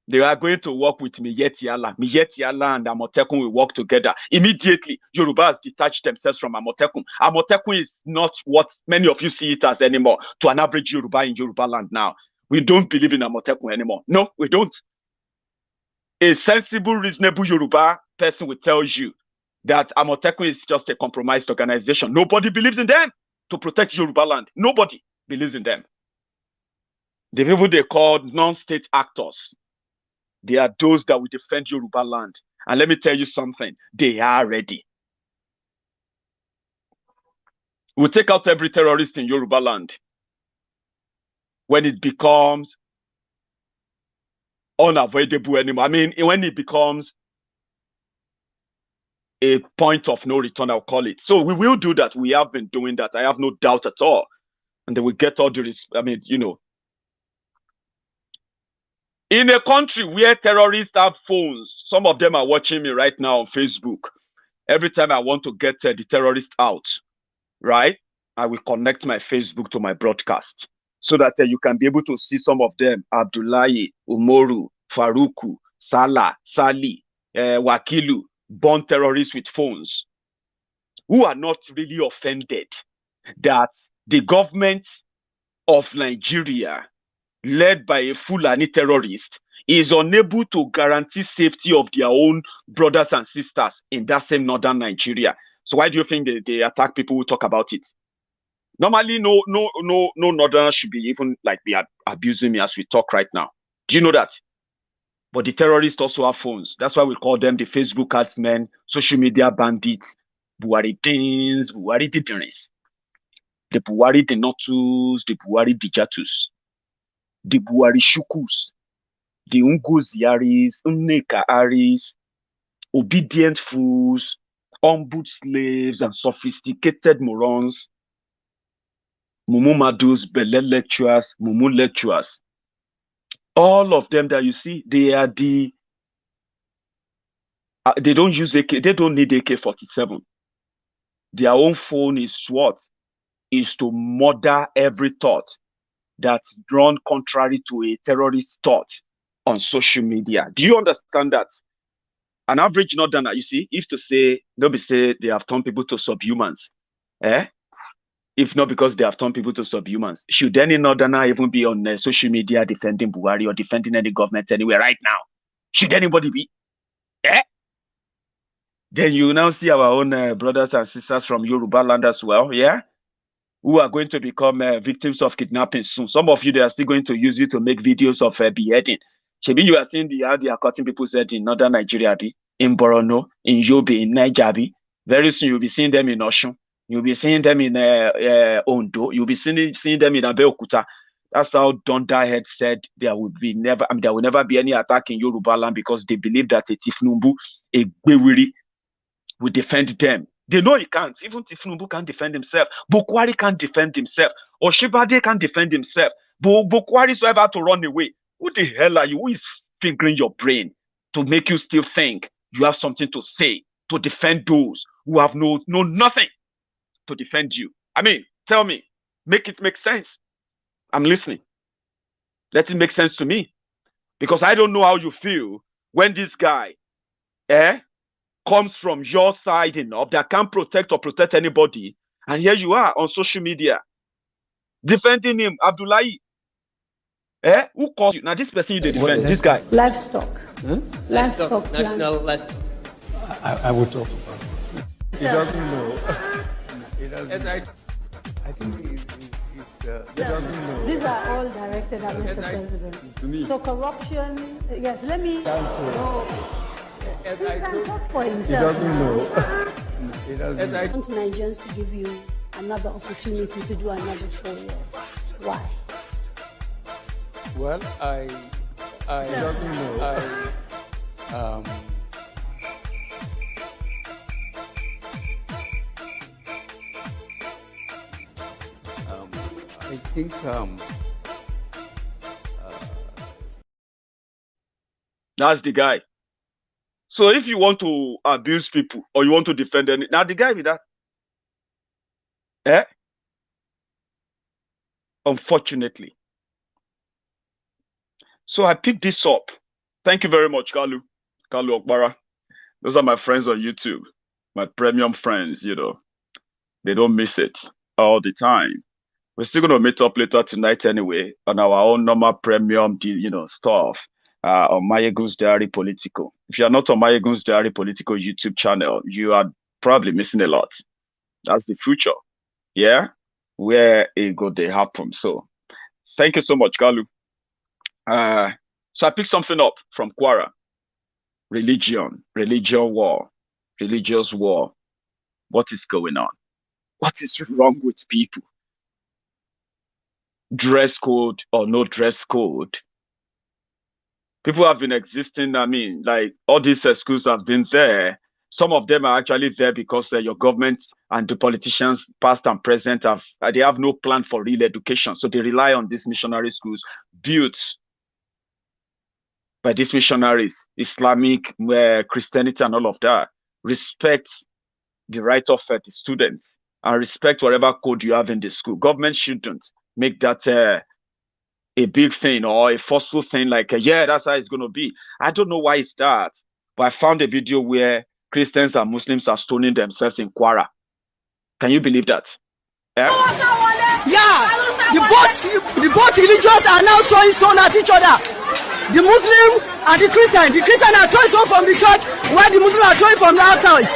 They are going to work with Miyetiala. Miyetiala and Amotekun will work together. Immediately, Yorubas detach themselves from Amotekun. Amotekun is not what many of you see it as anymore to an average Yoruba in Yorubaland now. We don't believe in Amotekun anymore. No, we don't. A sensible, reasonable Yoruba person will tell you that Amotekun is just a compromised organization. Nobody believes in them to protect Yorubaland. Nobody believes in them. The people they call non-state actors, they are those that will defend Yorubaland. And let me tell you something, they are ready. We'll take out every terrorist in Yorubaland when it becomes unavoidable anymore. I mean, when it becomes a point of no return, I'll call it. So we will do that. We have been doing that. I have no doubt at all. And they will get all the, I mean, you know, in a country where terrorists have phones, some of them are watching me right now on Facebook. Every time I want to get the terrorist out, right, I will connect my Facebook to my broadcast so that you can be able to see some of them. Abdullahi, Umoru, Faruku, Salah, Sali, Wakilu, born terrorists with phones who are not really offended that the government of Nigeria, led by a Fulani terrorist, is unable to guarantee safety of their own brothers and sisters in that same northern Nigeria. So why do you think they attack people who talk about it? Normally, no northerner should be even like be abusing me as we talk right now. Do you know that? But the terrorists also have phones. That's why we call them the Facebook adsmen, social media bandits, Buhari-dins, Buhari-didins, the Buhari-denotus, the Buhari-dijatus, the Buhari-shukus, the Ungoziaris, Unneka-aris, obedient fools, humbled slaves, and sophisticated morons, Mumu Madus, Bele lecturers, Mumu lecturers. All of them that you see, they are the, they don't use AK, they don't need AK-47. Their own phone is what? Is to murder every thought that's drawn contrary to a terrorist thought on social media. Do you understand that? An average northerner, you see, if to say, nobody say they have turned people to subhumans, if not because they have turned people to subhumans, should any northerner even be on social media defending Buhari or defending any government anywhere right now? Should anybody be? Then you now see our own brothers and sisters from Yorubaland as well, who are going to become victims of kidnapping soon. Some of you, they are still going to use you to make videos of beheading. Maybe you are seeing how they are cutting people's head in northern Nigeria, in Borno, in Yobe, in Niger. Very soon you'll be seeing them in Oshun. You'll be seeing them in Ondo. You'll be seeing them in Abeokuta. That's how Dunderhead said there will never be any attack in Yorubaland because they believe that a Tifnumbu, a Gwewiri, will defend them. They know he can't. Even Tifnumbu can't defend himself. Bokwari can't defend himself. Oshibade can't defend himself. Bokwari is about to run away. Who the hell are you? Who is fingering your brain to make you still think you have something to say to defend those who have nothing to defend you? I mean, tell me, make it make sense. I'm listening. Let it make sense to me. Because I don't know how you feel when this guy comes from your side enough that can't protect or protect anybody. And here you are on social media defending him, Abdullahi. Who calls you? Now this person you defend, this guy. Livestock. Livestock. National livestock. I will talk about it. He doesn't know. He doesn't. I think it's he doesn't know. These are all directed at Mr. President. To me. So corruption, yes, let me. No. He can talk for himself. He doesn't know. He doesn't. I want Nigerians to give you another opportunity to do another 4 years. Why? Well, I doesn't know. I think that's the guy. So if you want to abuse people or you want to defend any, now the guy with that, unfortunately. So I picked this up Thank you very much, Kalu Kwara. Those are my friends on YouTube, my premium friends, you know. They don't miss it all the time. We're still going to meet up later tonight anyway on our own normal premium, you know, stuff on Maiyegun's Diary Politico. If you are not on Maiyegun's Diary Politico YouTube channel, you are probably missing a lot. That's the future. Yeah? Where it go, they happen. So thank you so much, Kalu. So I picked something up from Kwara. Religion war, religious war. What is going on? What is wrong with people? Dress code or no dress code. People have been existing, I mean, like all these schools have been there. Some of them are actually there because your government and the politicians, past and present, they have no plan for real education. So they rely on these missionary schools built by these missionaries, Islamic, Christianity and all of that. Respect the right of the students and respect whatever code you have in the school. Government shouldn't make that a big thing or a forceful thing like, yeah, that's how it's going to be. I don't know why it's that, but I found a video where Christians and Muslims are stoning themselves in Kwara. Can you believe that? Yeah, the both religions are now throwing stone at each other. The Muslim and the Christian are throwing stone from the church, while the Muslims are throwing from the outside.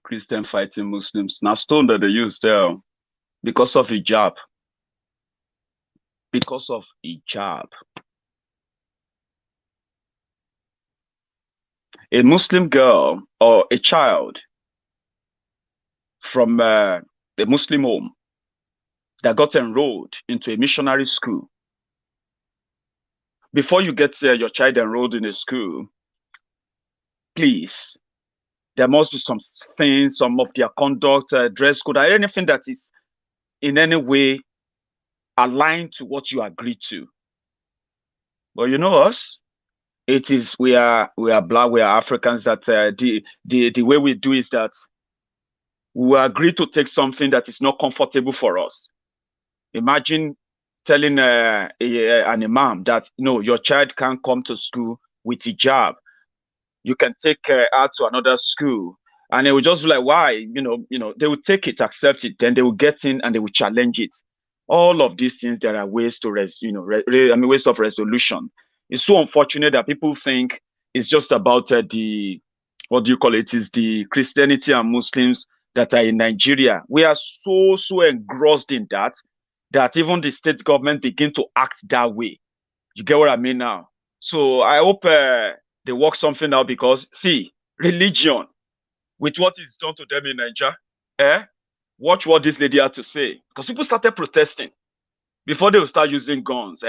Christian fighting Muslims. Now stone that they use there because of hijab. Because of hijab. A Muslim girl or a child from a Muslim home that got enrolled into a missionary school. Before you get your child enrolled in a school, please, there must be some things, some of their conduct, dress code, or anything that is in any way aligned to what you agree to. But you know us, it is we are black, we are Africans. That the way we do is that we agree to take something that is not comfortable for us. Imagine telling an imam that no, your child can't come to school with hijab. You can take her to another school, and they will just be like, why? You know, they will take it, accept it, then they will get in and they will challenge it. All of these things, there are ways to ways of resolution. It's so unfortunate that people think it's just about what do you call it? Is the Christianity and Muslims that are in Nigeria. We are so engrossed in that even the state government begin to act that way. You get what I mean now? So I hope they work something out, because see, religion, with what is done to them in Nigeria, watch what this lady had to say, because people started protesting before they will start using guns.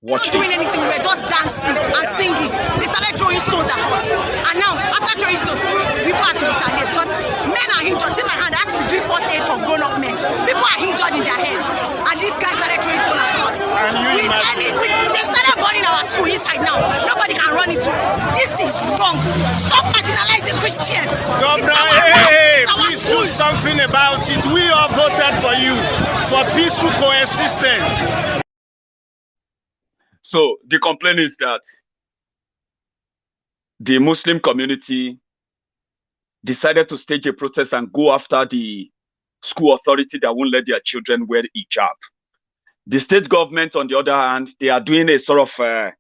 Watch not doing anything, we were just dancing and singing. They started throwing stones at us, and now after throwing stones, people had to retaliate because men are injured. See my hand, I have to be doing first aid for grown-up men. People are injured in their heads, and these guys started throwing stones at us. And they've started burning our school inside now. Nobody can run it through. This is wrong. Stop marginalizing Christians. Governor, please do something about it. We all voted for you for peaceful coexistence. So the complaint is that the Muslim community decided to stage a protest and go after the school authority that won't let their children wear hijab. The state government, on the other hand, they are doing a sort of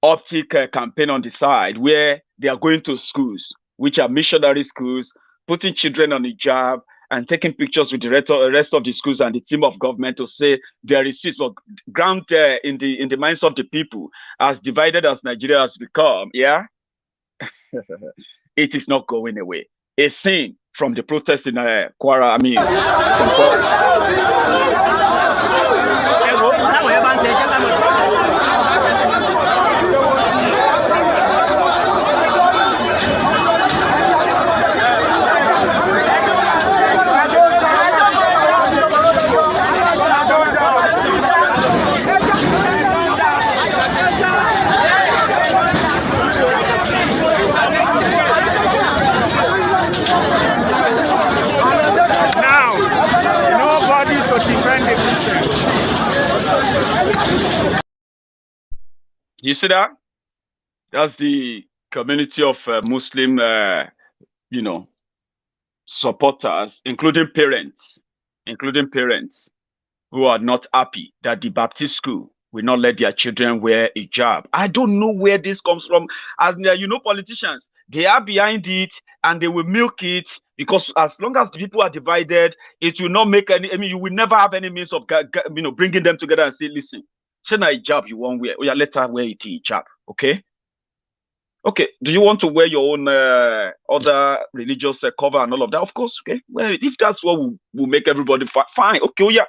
optic campaign on the side where they are going to schools, which are missionary schools, putting children on hijab and taking pictures with the rest of the schools and the team of government to say there is peace. But ground in the minds of the people, as divided as Nigeria has become, yeah, it is not going away. A scene from the protest in Kwara, I mean, you see that? That's the community of Muslim, supporters, including parents who are not happy that the Baptist school will not let their children wear a hijab. I don't know where this comes from. As politicians, they are behind it and they will milk it because as long as the people are divided, it will not make any. I mean, you will never have any means of bringing them together and say, listen. Say na hijab you won't wear. Oh yeah, let her wear it hijab. Okay. Okay. Do you want to wear your own other religious cover and all of that? Of course. Okay. Well, if that's what will make everybody fine. Okay. Oh yeah.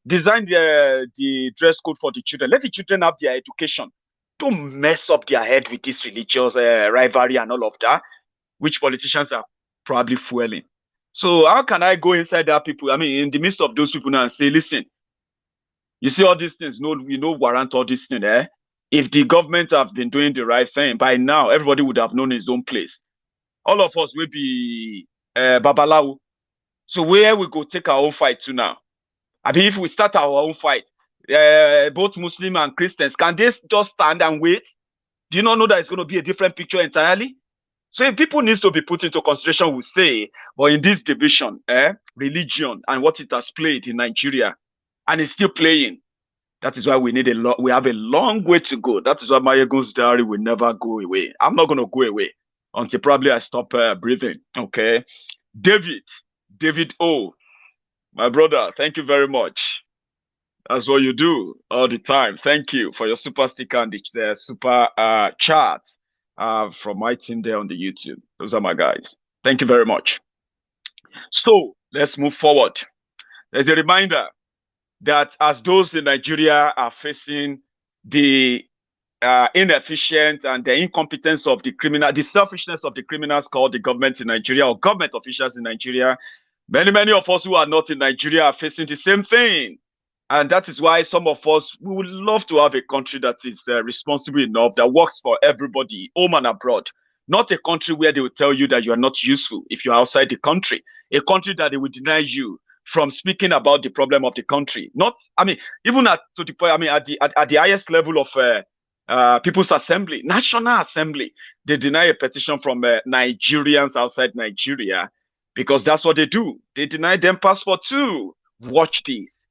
Design the dress code for the children. Let the children have their education. Don't mess up their head with this religious rivalry and all of that, which politicians are probably fueling. So how can I go inside that people? I mean, in the midst of those people now and say, listen. You see all these things, warrant all these things, eh? If the government have been doing the right thing, by now, everybody would have known his own place. All of us will be Babalawo. So where we go take our own fight to now? I mean, if we start our own fight, both Muslim and Christians, can they just stand and wait? Do you not know that it's going to be a different picture entirely? So if people need to be put into consideration, we say, but in this division, religion and what it has played in Nigeria, and it's still playing. That is why we need we have a long way to go. That is why Maiyegun's diary will never go away. I'm not going to go away until probably I stop breathing. Okay. David O, my brother, thank you very much. That's what you do all the time. Thank you for your super sticker and the super chat from my team there on the YouTube. Those are my guys. Thank you very much. So let's move forward. There's a reminder that as those in Nigeria are facing the inefficient and the incompetence of the criminal, the selfishness of the criminals called the government in Nigeria or government officials in Nigeria, many of us who are not in Nigeria are facing the same thing. And that is why some of us, we would love to have a country that is responsible enough, that works for everybody, home and abroad. Not a country where they will tell you that you are not useful if you're outside the country. A country that they will deny you from speaking about the problem of the country. Not, I mean, even at the highest level of People's Assembly, National Assembly, they deny a petition from Nigerians outside Nigeria because that's what they do. They deny them passport too. Watch this.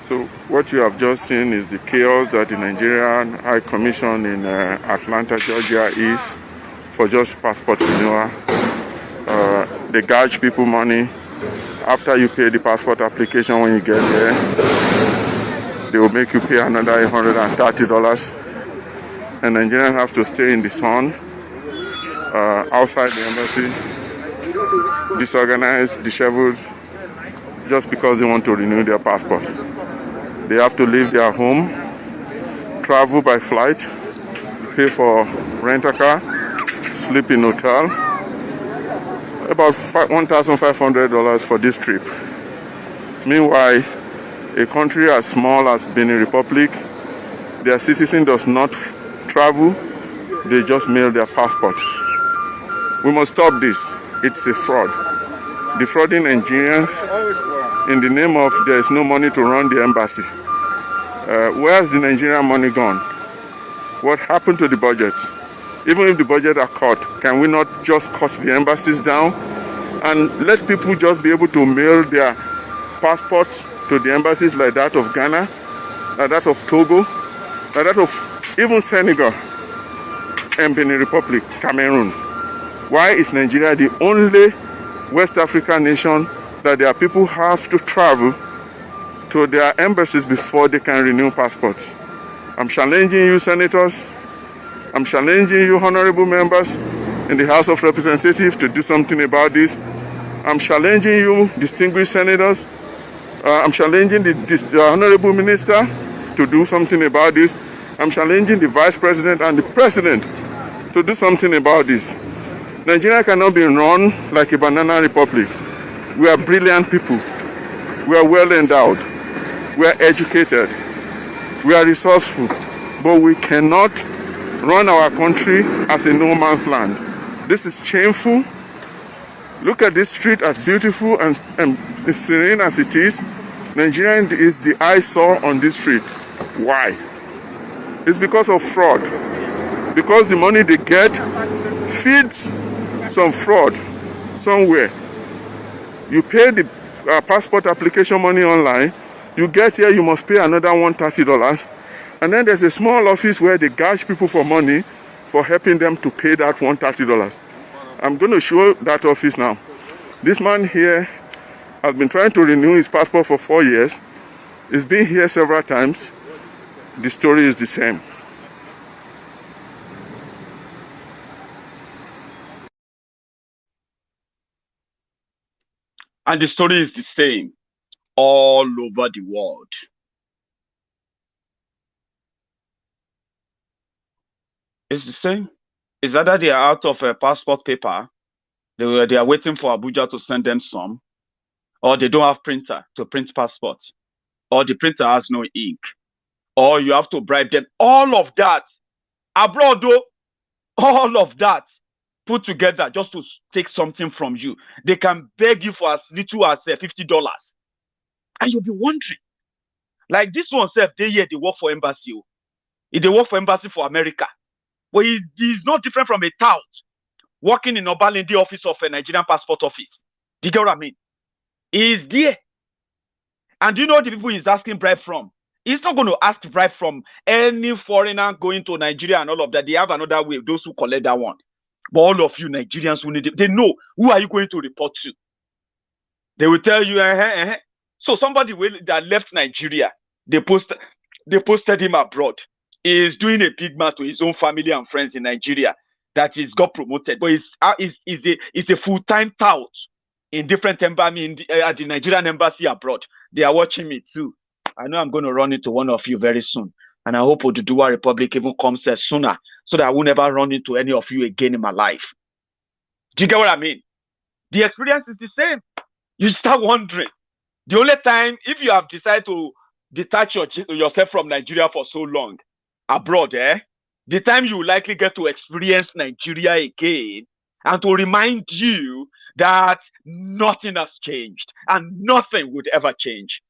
So what you have just seen is the chaos that the Nigerian High Commission in Atlanta, Georgia is for just passport renewal. They gouge people money. After you pay the passport application, when you get there, they will make you pay another $130. and Nigerians have to stay in the sun outside the embassy, disorganized, disheveled, just because they want to renew their passport. They have to leave their home, travel by flight, pay for rent-a-car, sleep in hotel, about $1,500 for this trip. Meanwhile, a country as small as Benin Republic, their citizen does not travel, they just mail their passport. We must stop this. It's a fraud. Defrauding Nigerians in the name of there is no money to run the embassy. Where's the Nigerian money gone? What happened to the budget? Even if the budget are cut, can we not just cut the embassies down and let people just be able to mail their passports to the embassies like that of Ghana, like that of Togo, like that of even Senegal and Benin Republic, Cameroon? Why is Nigeria the only West African nation that their people have to travel to their embassies before they can renew passports? I'm challenging you, senators. I'm challenging you, honorable members in the House of Representatives, to do something about this. I'm challenging you, distinguished senators. I'm challenging the honorable minister to do something about this. I'm challenging the vice president and the president to do something about this. Nigeria cannot be run like a banana republic. We are brilliant people. We are well endowed. We are educated. We are resourceful. But we cannot run our country as a no man's land. This is shameful. Look at this street, as beautiful and serene as it is. Nigeria is the eyesore on this street. Why? It's because of fraud. Because the money they get feeds some fraud somewhere. You pay the passport application money online. You get here, you must pay another $130. And then there's a small office where they gouge people for money for helping them to pay that $130. I'm going to show that office now. This man here has been trying to renew his passport for 4 years. He's been here several times. The story is the same. And the story is the same all over the world. It's the same. It's either they are out of a passport paper, they are waiting for Abuja to send them some, or they don't have printer to print passports, or the printer has no ink, or you have to bribe them. All of that, abroad though, all of that put together just to take something from you. They can beg you for as little as $50. And you'll be wondering, like this one said, they work for embassy. They work for embassy for America. But he's not different from a tout working in Yorubaland office of a Nigerian passport office. Do you get what I mean? He's there. And do you know the people he's asking bribe from? He's not going to ask bribe from any foreigner going to Nigeria and all of that. They have another way, those who collect that one. But all of you Nigerians who need it, they know who are you going to report to. They will tell you, So somebody that left Nigeria, they posted him abroad. He is doing a big man to his own family and friends in Nigeria that he's got promoted. But he's a full-time tout in different embassy at the Nigerian embassy abroad. They are watching me too. I know I'm going to run into one of you very soon. And I hope Oduduwa Republic even comes sooner so that I will never run into any of you again in my life. Do you get what I mean? The experience is the same. You start wondering. The only time, if you have decided to detach yourself from Nigeria for so long, abroad, the time you will likely get to experience Nigeria again and to remind you that nothing has changed and nothing would ever change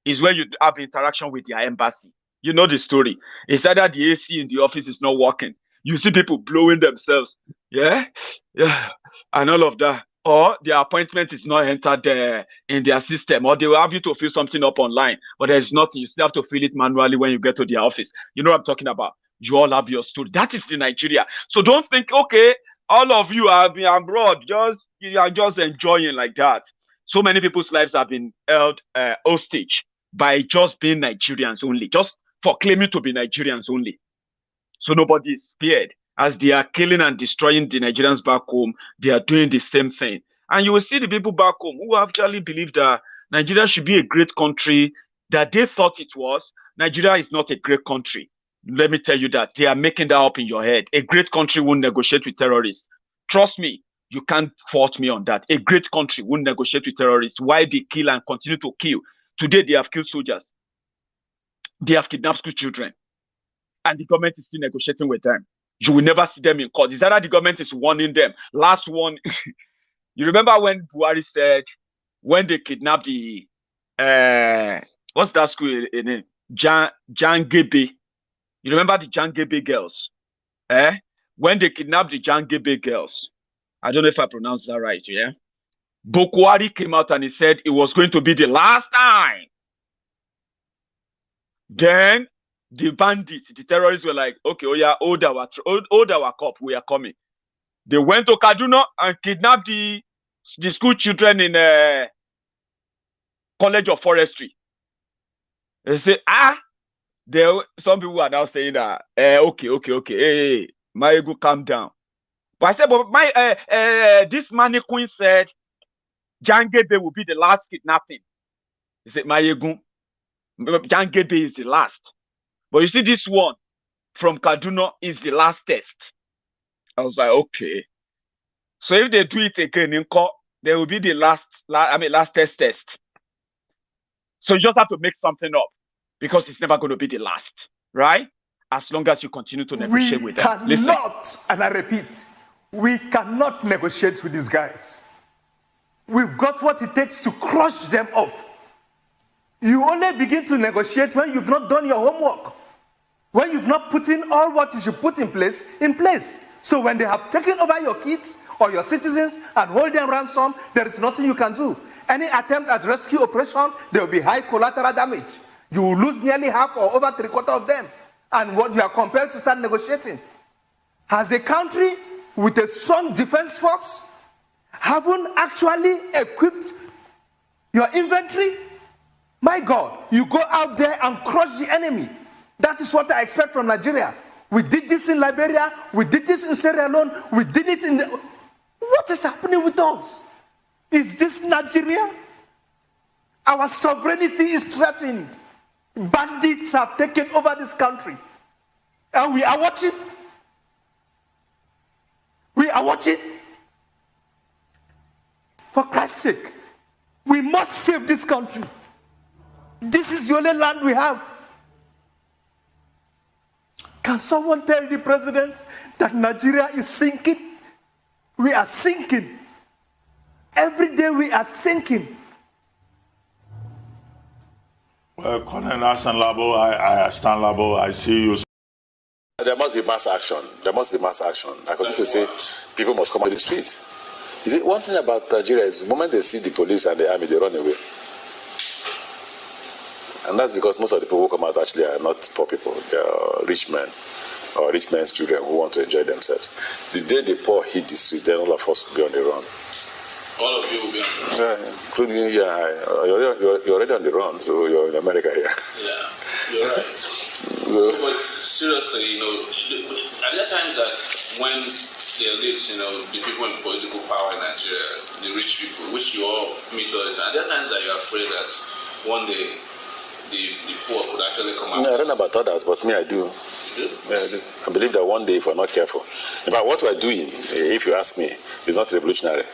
is when you have interaction with your embassy. You know the story. It's either the AC in the office is not working. You see people blowing themselves, and all of that. Or their appointment is not entered in their system, or they will have you to fill something up online, but there's nothing. You still have to fill it manually when you get to their office. You know what I'm talking about. You all have your story. That is the Nigeria. So don't think, okay, all of you have been abroad, you are just enjoying like that. So many people's lives have been held hostage by just being Nigerians only, just for claiming to be Nigerians only. So nobody is spared. As they are killing and destroying the Nigerians back home, they are doing the same thing. And you will see the people back home who actually believe that Nigeria should be a great country, that they thought it was. Nigeria is not a great country. Let me tell you that. They are making that up in your head. A great country won't negotiate with terrorists. Trust me, you can't fault me on that. A great country won't negotiate with terrorists. Why they kill and continue to kill? Today, they have killed soldiers. They have kidnapped school children. And the government is still negotiating with them. You will never see them in court. Is that the government is warning them? Last one, you remember when Buhari said, when they kidnapped the, what's that school in Jangebe? You remember the Jangebe girls? When they kidnapped the Jangebe girls, I don't know if I pronounced that right, yeah? Buhari came out and he said it was going to be the last time. Then the bandits, the terrorists were like, okay, oh yeah, hold our cup, we are coming. They went to Kaduna and kidnapped the school children in College of Forestry. They say, some people are now saying that, okay, hey, Maiyegun, calm down. But I said, but this mannequin said, Jangebe will be the last kidnapping. He said, Maiyegun, Jangebe is the last. But you see, this one from Kaduna is the last test. I was like, okay. So if they do it again in court, there will be the last test. So you just have to make something up because it's never going to be the last, right? As long as you continue to negotiate with them. We cannot, and I repeat, we cannot negotiate with these guys. We've got what it takes to crush them off. You only begin to negotiate when you've not done your homework. When you've not put in all what you should put in place. So when they have taken over your kids or your citizens and hold them ransom, there is nothing you can do. Any attempt at rescue operation, there will be high collateral damage. You will lose nearly half or over 3/4 of them. And what you are compelled to start negotiating. As a country with a strong defense force, haven't actually equipped your inventory, my God, you go out there and crush the enemy. That is what I expect from Nigeria. We did this in Liberia. We did this in Sierra Leone. We did it in the... What is happening with us? Is this Nigeria? Our sovereignty is threatened. Bandits have taken over this country. And we are watching. We are watching. For Christ's sake, we must save this country. This is the only land we have. Can someone tell the president that Nigeria is sinking? We are sinking. Every day we are sinking. Well, Colonel Hassan Labo, I stand Labo, I see you. There must be mass action. There must be mass action. I continue to say people must come out to the streets. You see, one thing about Nigeria is the moment they see the police and the army, they run away. And that's because most of the people who come out actually are not poor people. They are rich men or rich men's children who want to enjoy themselves. The day the poor hit the street, then all of us will be on the run. All of you will be on the run? Yeah, including you. You're already on the run, so you're in America here. Yeah, you're right. But seriously, are there times that when the elites, the people in political power in Nigeria, the rich people, which you all meet all the time, are there times that you're afraid that one day the poor could actually come out? No, I don't know about others, but me, I do. You do? Yeah, I do. I believe that one day, if we're not careful, in fact, what we're doing, if you ask me, is not revolutionary.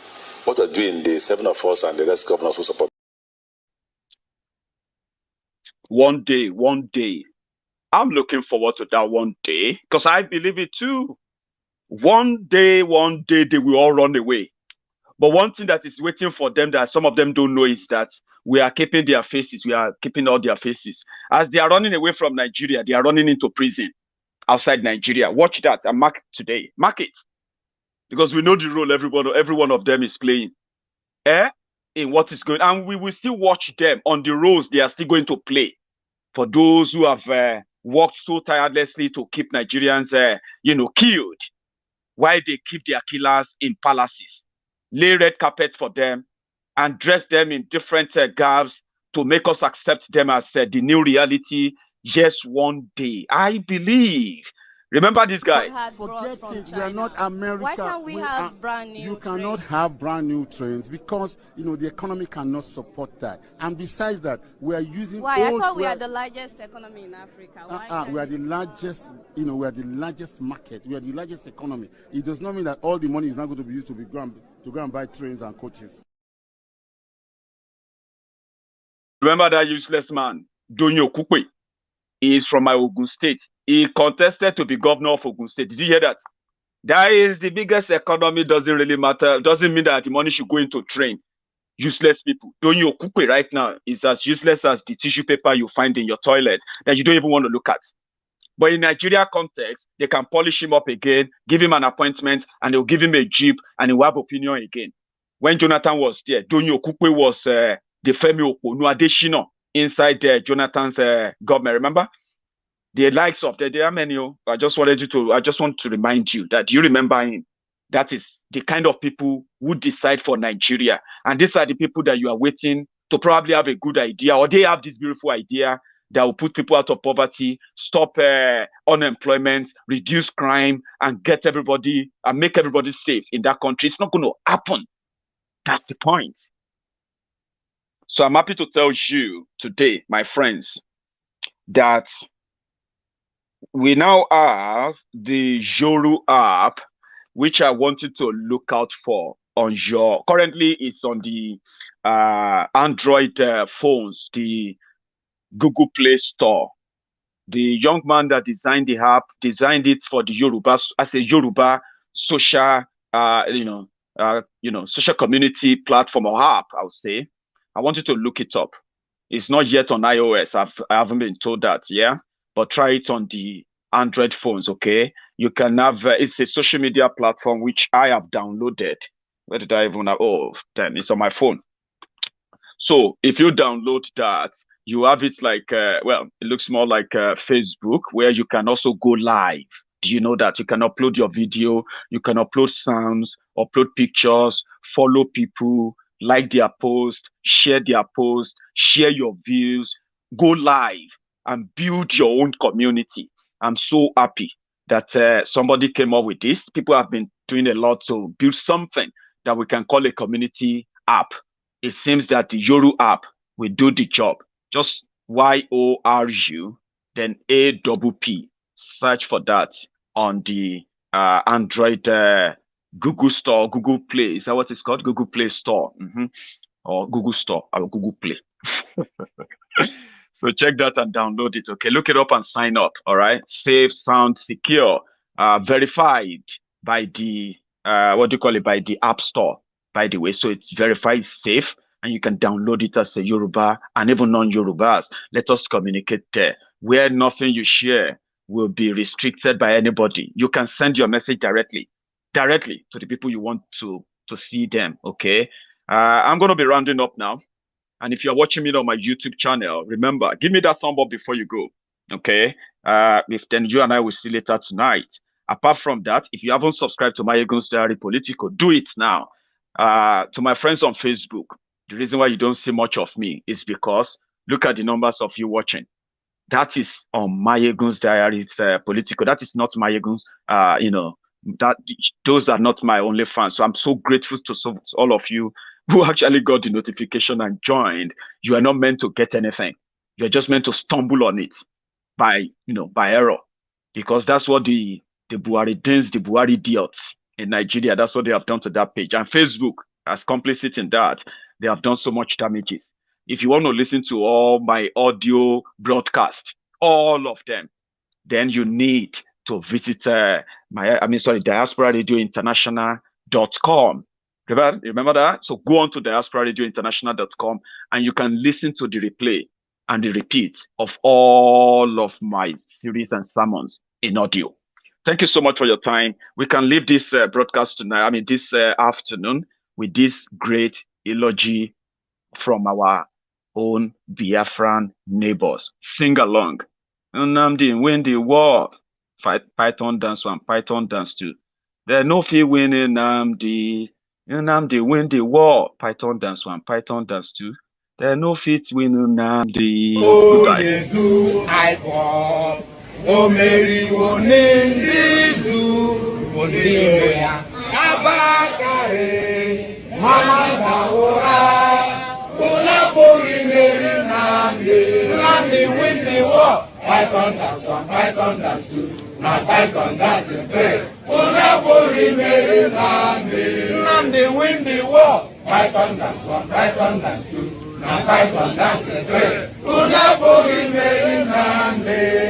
What we're doing, the 7 of us and the rest governors who support. One day. I'm looking forward to that one day because I believe it too. One day, they will all run away. But one thing that is waiting for them that some of them don't know is that we are keeping their faces. We are keeping all their faces. As they are running away from Nigeria, they are running into prison outside Nigeria. Watch that and mark it today. Mark it. Because we know the role every one of them is playing. In what is going on. And we will still watch them on the roles they are still going to play. For those who have worked so tirelessly to keep Nigerians, killed, while they keep their killers in palaces. Lay red carpet for them and dress them in different garbs to make us accept them as the new reality. Yes, one day. I believe Remember this guy? Forget it. We are not America. Why can't we have brand new You cannot have brand new trains because, the economy cannot support that. And besides that, we are using Why? I thought we are the largest economy in Africa. We are the largest, we are the largest market. We are the largest economy. It does not mean that all the money is not going to be used to go and buy trains and coaches. Remember that useless man, Donyo Kukwe? He is from my Ogun State. He contested to be governor of Ogun State. Did you hear that? That is the biggest economy. Doesn't really matter. Doesn't mean that the money should go into train. Useless people. Donyo Kukwe right now is as useless as the tissue paper you find in your toilet that you don't even want to look at. But in Nigeria context, they can polish him up again, give him an appointment, and they'll give him a jeep, and he'll have opinion again. When Jonathan was there, Donyo Kukwe was the Femi Oponu Adeshina inside Jonathan's government. Remember? The likes of there are many. I just want to remind you that you remember him. That is the kind of people who decide for Nigeria. And these are the people that you are waiting to probably have a good idea, or they have this beautiful idea that will put people out of poverty, stop unemployment, reduce crime, and get everybody and make everybody safe in that country. It's not going to happen. That's the point. So I'm happy to tell you today, my friends, that we now have the Yoru app, which I want you to look out for on your. Currently, it's on the Android phones, the Google Play Store. The young man that designed the app designed it for the Yoruba as a Yoruba social, social community platform or app. I would say. I want you to look it up. It's not yet on iOS. I haven't been told that. Yeah. But try it on the Android phones, okay? You can have, it's a social media platform which I have downloaded. Where did I even have? Oh, damn, it's on my phone. So if you download that, you have it like, it looks more like Facebook, where you can also go live. Do you know that? You can upload your video, you can upload sounds, upload pictures, follow people, like their post, share their post, share your views, go live and build your own community. I'm so happy that somebody came up with this. People have been doing a lot to build something that we can call a community app. It seems that the Yoru app will do the job. Just YORU, then APP. Search for that on the Android Google Store, Google Play. Is that what it's called? Google Play Store. Or Google Store or Google Play. So check that and download it. Okay, look it up and sign up. All right, safe, sound, secure, verified by the by the App Store. By the way, so it's verified, safe, and you can download it as a Yoruba and even non-Yorubas. Let us communicate there. Where nothing you share will be restricted by anybody. You can send your message directly to the people you want to see them. Okay, I'm going to be rounding up now. And if you're watching me on my YouTube channel, remember, give me that thumb up before you go. Okay. If then you and I will see later tonight. Apart from that, if you haven't subscribed to Maiyegun's Diary Politico, do it now. To my friends on Facebook, the reason why you don't see much of me is because look at the numbers of you watching. That is on Maiyegun's Diary Politico. That is not Maiyegun's, those are not my only fans. So I'm so grateful to all of you who actually got the notification and joined. You are not meant to get anything. You're just meant to stumble on it by error, because that's what the Buharidins, the Buhari idiots in Nigeria, that's what they have done to that page. And Facebook, as complicit in that, they have done so much damages. If you want to listen to all my audio broadcasts, all of them, then you need to visit Diaspora Radio International.com. Remember that? So go on to diasporaradiointernational.com and you can listen to the replay and the repeat of all of my series and sermons in audio. Thank you so much for your time. We can leave this broadcast tonight, this afternoon, with this great eulogy from our own Biafran neighbors. Sing along. Nnamdi win the war. Python dance one, Python dance two. There no fear winning Nnamdi. Nnamdi win the war. Python dance one, Python dance two. There no fit win Nnamdi. Oh, yes, do I fall. Omeriwo n'Indizu, Odiya, Abakare, Mama Dawora, Unapori Meri Nandi win the war. Python that's one, Python that's two, now Python that's a three. Unapori Meri Nandi win the war. Python that's one, Python that's two, now Python that's a three. Unapori Meri Nandi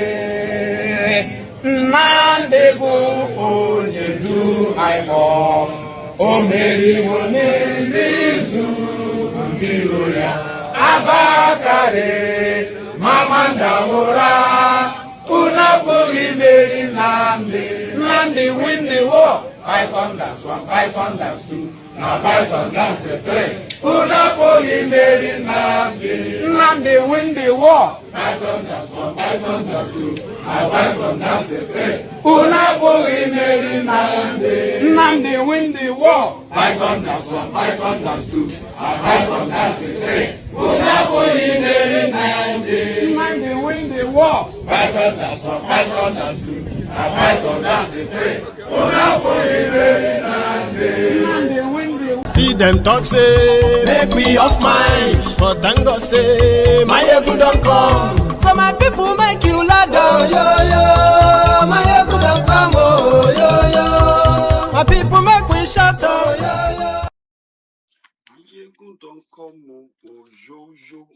go onye du aimo. Omeriwo n'Indizu, Ndiroya, Abakare, Mama Dawora, Unapori Meri Nandi win the war. Python that's one, Python that's two, now Python that's a three. Unapori Meri Nandi win the war. Python that's one, Python that's two, now Python that's a three. Unapori Meri Nandi win the war. Python that's one, Python that's two, now Python that's a three. Unapori Meri Nandi win the war. Python that's one, Python that's two, now Python that's a three. Unapori Meri Nandi win the war. Still them talk say make we off mind, but thank God say Maiyegun don't come. So my people make you lie down, yo yo. Maiyegun don't come, oh yo yo. My people make we shut down, yo yo. Maiyegun don't come, oh yo yo.